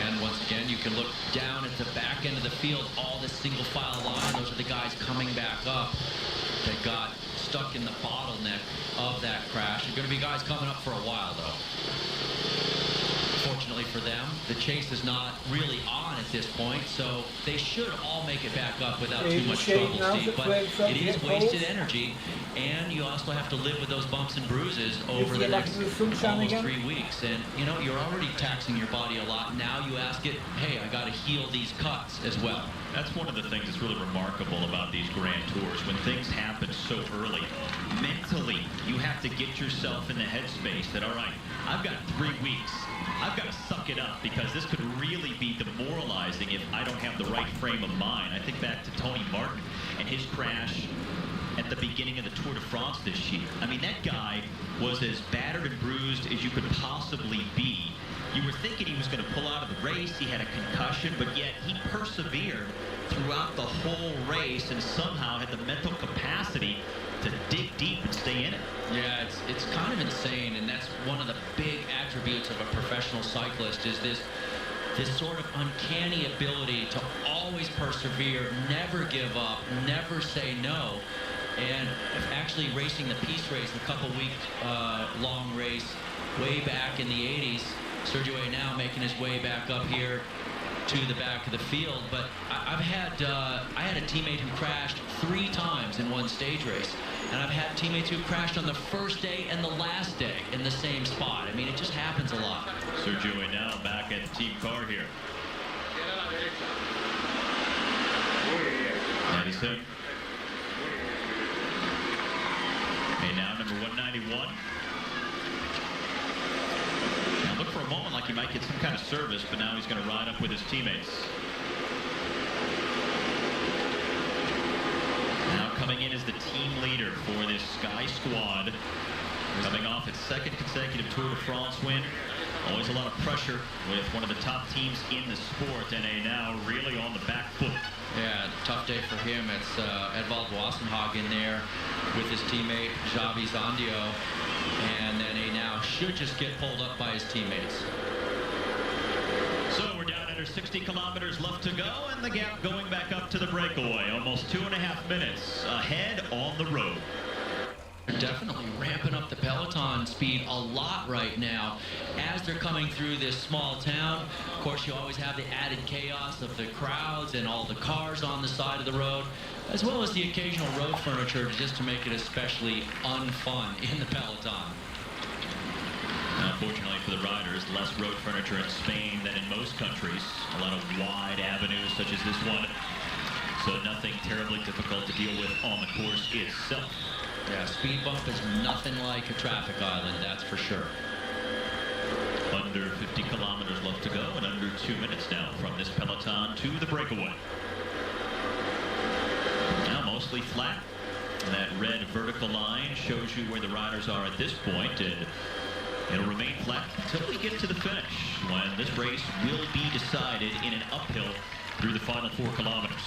And once again, you can look down at the back end of the field, all this single file line. Those are the guys coming back up that got stuck in the bottleneck of that crash. There are going to be guys coming up for a while, though. Fortunately for them, the chase is not really on at this point, so they should all make it back up without too much trouble, Steve. But it is wasted energy, and you also have to live with those bumps and bruises over the next almost 3 weeks. And, you know, you're already taxing your body a lot. Now you ask it, hey, I got to heal these cuts as well. That's one of the things that's really remarkable about these Grand Tours. When things happen so early, mentally, you have to get yourself in the headspace that, all right, I've got 3 weeks. I've got to suck it up, because this could really be demoralizing if I don't have the right frame of mind. I think back to Tony Martin and his crash at the beginning of the Tour de France this year. I mean, that guy was as battered and bruised as you could possibly be You were thinking he was going to pull out of the race. He had a concussion, but yet he persevered throughout the whole race and somehow had the mental capacity to dig deep and stay in it. Yeah, it's kind of insane, and that's one of the big attributes of a professional cyclist is this sort of uncanny ability to always persevere, never give up, never say no. And actually racing the Peace Race, a couple-week long race way back in the 80s, Sergio now making his way back up here to the back of the field. But I had a teammate who crashed 3 times in one stage race. And I've had teammates who crashed on the first day and the last day in the same spot. I mean, it just happens a lot. Sergio now back at the team car here. And he's him. Okay, now number 191. Now look for a moment like he might get some kind of service, but now he's going to ride up with his teammates. Now coming in as the team leader for this Sky squad. Coming off its 2nd consecutive Tour de France win. Always a lot of pressure with one of the top teams in the sport, and now really on the back foot. Yeah, tough day for him. It's Edvald Wassenhagen there with his teammate Xavi Zondio, and then he now should just get pulled up by his teammates. So we're down under 60 kilometers left to go, and the gap going back up to the breakaway. Almost 2.5 minutes ahead on the road. They're definitely ramping up the peloton speed a lot right now as they're coming through this small town. Of course, you always have the added chaos of the crowds and all the cars on the side of the road, as well as the occasional road furniture just to make it especially unfun in the peloton. Unfortunately for the riders, less road furniture in Spain than in most countries. A lot of wide avenues such as this one. So nothing terribly difficult to deal with on the course itself. Yeah, speed bump is nothing like a traffic island, that's for sure. Under 50 kilometers left to go, and under 2 minutes now from this peloton to the breakaway. Now mostly flat. That red vertical line shows you where the riders are at this point, and it'll remain flat until we get to the finish, when this race will be decided in an uphill through the final 4 kilometers.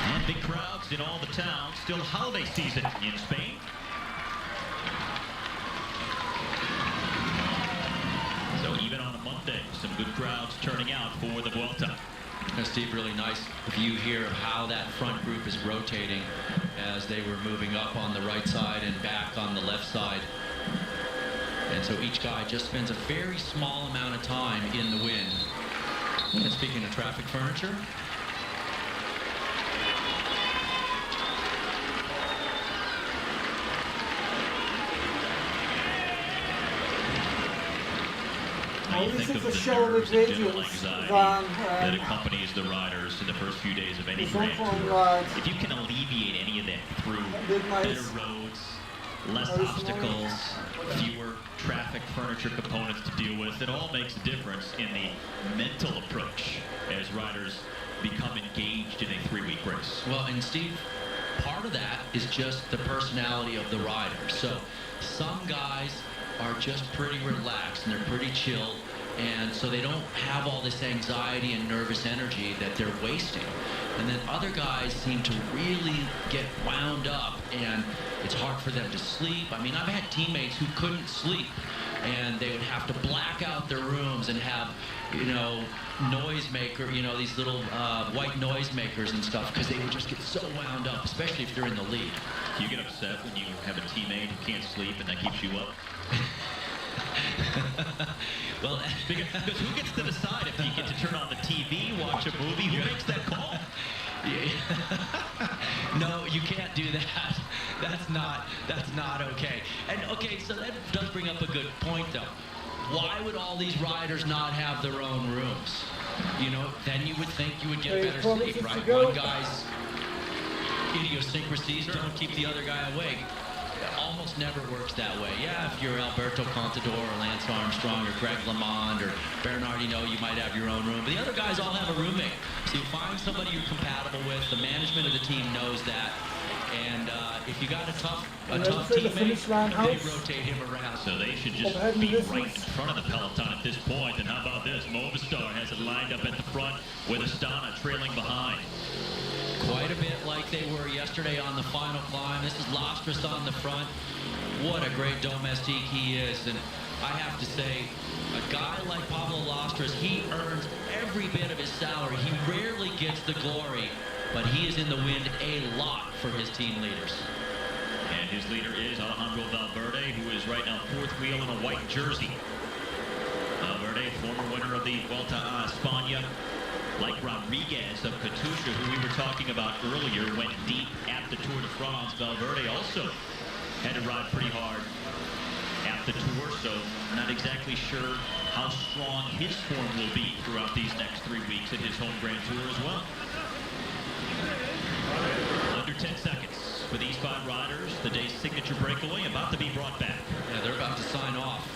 And big crowds in all the towns. Still holiday season in Spain. So even on a Monday, some good crowds turning out for the Vuelta. Now, Steve, really nice view here of how that front group is rotating as they were moving up on the right side and back on the left side. And so each guy just spends a very small amount of time in the wind. And speaking of traffic furniture, You think of the nerves and general anxiety that accompanies the riders in the first few days of any Grand Tour. If you can alleviate any of that through better roads, less obstacles, fewer traffic furniture components to deal with, it all makes a difference in the mental approach as riders become engaged in a 3-week race. well, and Steve, part of that is just the personality of the rider. So some guys are just pretty relaxed and they're pretty chill, and so they don't have all this anxiety and nervous energy that they're wasting. And then other guys seem to really get wound up, and it's hard for them to sleep. I mean, I've had teammates who couldn't sleep, and they would have to black out their rooms and have, you know, noisemaker, you know, these little white noisemakers and stuff, because they would just get so wound up, especially if they're in the lead. You get upset when you have a teammate who can't sleep and that keeps you up? Well, because who gets to decide if you get to turn on the TV, watch a movie? Who makes that call? No, you can't do that. That's not okay. And okay, so that does bring up a good point, though. Why would all these riders not have their own rooms? You know, then you would think you would get better sleep, right? One guy's idiosyncrasies don't keep the other guy awake. It almost never works that way. Yeah, if you're Alberto Contador or Lance Armstrong or Greg LeMond or Bernard, you know, you might have your own room. But the other guys all have a roommate. So you find somebody you're compatible with. The management of the team knows that. And if you got a tough the finish teammate, line they house. rotate him around. So they should just Overhead be resistance. right in front of the peloton at this point. And how about this? Movistar has it lined up at the front with Astana trailing behind. Quite a bit like they were yesterday on the final climb. This is Lostras on the front. What a great domestique he is. And I have to say, a guy like Pablo Lostras, he earns every bit of his salary. He rarely gets the glory, but he is in the wind a lot for his team leaders. And his leader is Alejandro Valverde, who is right now fourth wheel in a white jersey. Valverde, former winner of the Vuelta a España, like Rodriguez of Katusha, who we were talking about earlier, went deep at the Tour de France. Valverde also had to ride pretty hard at the Tour, so not exactly sure how strong his form will be throughout these next 3 weeks at his home Grand Tour as well. Under 10 seconds for these 5 riders. The day's signature breakaway about to be brought back. Yeah, they're about to sign off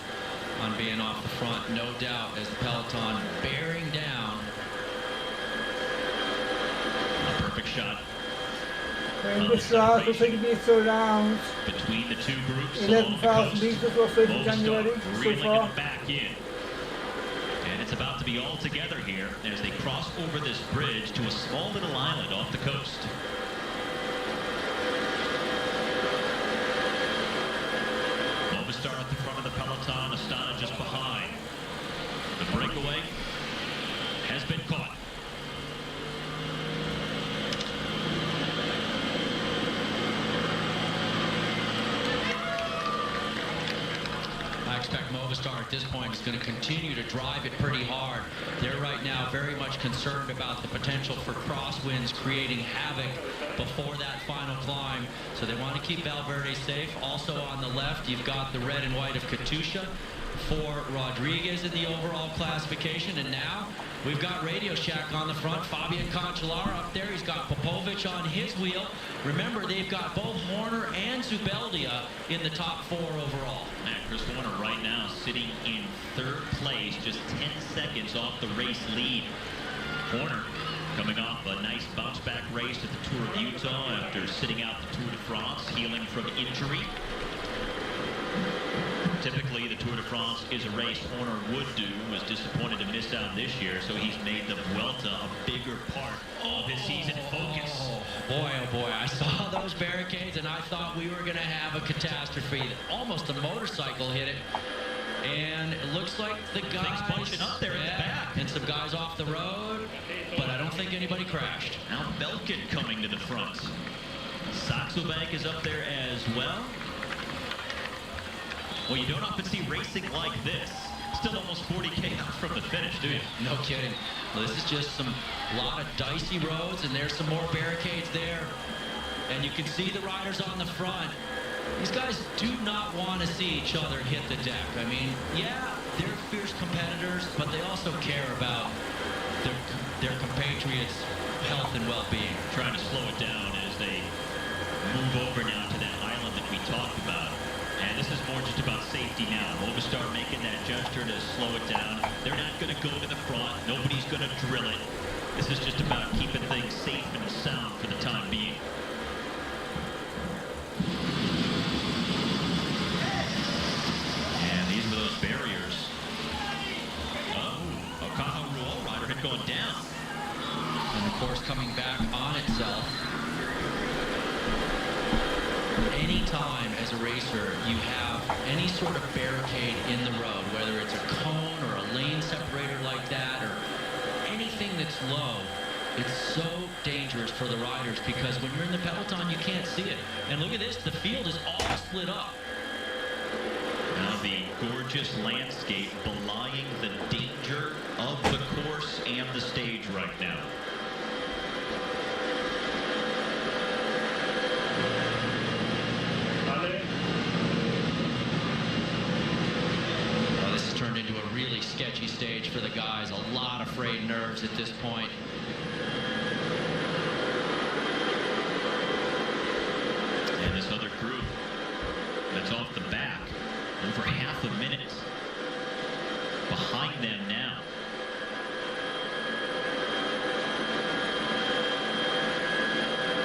on being off the front, no doubt, as the peloton bearing down. A perfect shot In this round, looks like it'll be 3 rounds. between the two groups. 11,000 meters or so for January Movistar so reeling far. it back in. And it's about to be all together here as they cross over this bridge to a small little island off the coast. Movistar at the front of the peloton, Astana just behind. The breakaway has been caught. I expect Movistar at this point is going to continue to drive it pretty hard. They're right now very much concerned about the potential for crosswinds creating havoc before that final climb. So they want to keep Valverde safe. Also on the left, you've got the red and white of Katusha for Rodriguez in the overall classification. And now we've got Radio Shack on the front. Fabian Cancellara up there. He's got Popovic on his wheel. Remember, they've got both Horner and Zubeldia in the top 4 overall. And Chris Horner right now sitting in 3rd place, just 10 seconds off the race lead. Horner coming off a nice bounce back race at the Tour of Utah after sitting out the Tour de France, healing from injury. Typically, the Tour de France is a race Horner would do. Was disappointed to miss out this year, so he's made the Vuelta a bigger part of his season focus. Oh boy, I saw those barricades and I thought we were going to have a catastrophe. Almost a motorcycle hit it. And it looks like the guys... Things bunching up there in the back. And some guys off the road, but I don't think anybody crashed. Now Belkin coming to the front. Saxo Bank is up there as well. Well, you don't often see racing like this. Still almost 40K out from the finish, do you? No kidding. Well, this is just a lot of dicey roads, and there's some more barricades there. And you can see the riders on the front. These guys do not want to see each other hit the deck. I mean, yeah, they're fierce competitors, but they also care about their compatriots' health and well-being. Trying to slow it down as they move over now to that island that we talked about. And this is more just about safety now. Movistar making that gesture to slow it down. They're not going to go to the front. Nobody's going to drill it. This is just about keeping things safe and sound for the time being. And these are those barriers. Oh, O'Connell Ruel rider had gone down. And of course, coming back on itself. Anytime as a racer you have any sort of barricade in the road, whether it's a cone or a lane separator like that or anything that's low, it's so dangerous for the riders because when you're in the peloton you can't see it. And look at this, the field is all split up. Now the gorgeous landscape belying the danger of the course and the stage right now. Well, this has turned into a really sketchy stage for the guys. A lot of frayed nerves at this point. And this other group that's off the back, over half a minute behind them now.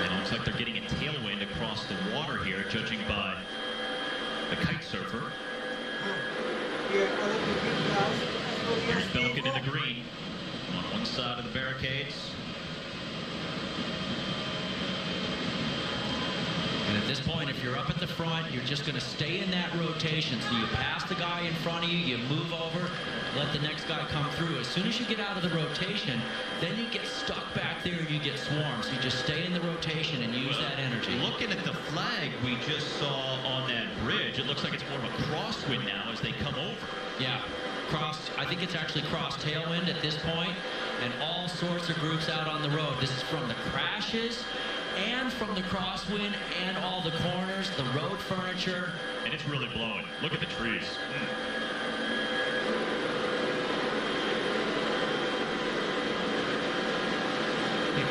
And it looks like they're getting a tailwind across here, judging by the kite surfer. Here's Belkin in the green on one side of the barricades. And at this point, if you're up at the front, you're just going to stay in that rotation. So you pass the guy in front of you, you move over, let the next guy come through. As soon as you get out of the rotation, then you get stuck back there and you get swarmed. So you just stay in the rotation and use that energy. Looking at the flag we just saw on that bridge, it looks like it's more of a crosswind now as they come over. Yeah, I think it's actually cross tailwind at this point, and all sorts of groups out on the road. This is from the crashes and from the crosswind and all the corners, the road furniture. And it's really blowing. Look at the trees.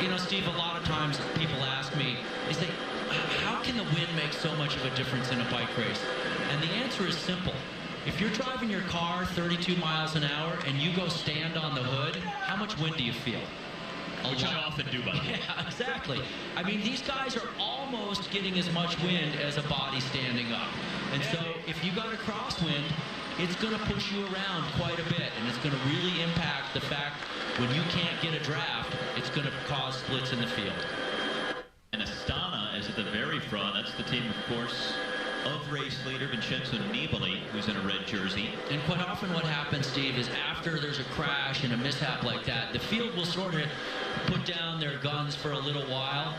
You know, Steve, a lot of times people ask me, how can the wind make so much of a difference in a bike race? And the answer is simple. If you're driving your car 32 miles an hour and you go stand on the hood, how much wind do you feel? Which I often do, by the way. Yeah, exactly. I mean, these guys are almost getting as much wind as a body standing up. And so if you got a crosswind, it's going to push you around quite a bit, and it's going to really impact the fact when you can't get a draft, it's going to cause splits in the field. And Astana is at the very front. That's the team, of course, of race leader Vincenzo Nibali, who's in a red jersey. And quite often what happens, Steve, is after there's a crash and a mishap like that, the field will sort of put down their guns for a little while.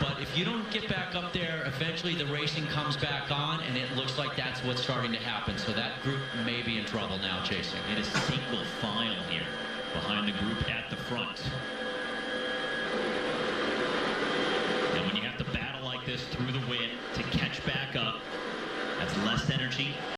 But if you don't get back up there, eventually the racing comes back on, and it looks like that's what's starting to happen. So that group may be in trouble now chasing. It is single file here behind the group at the front. And when you have to battle like this through the wind to catch back up, that's less energy.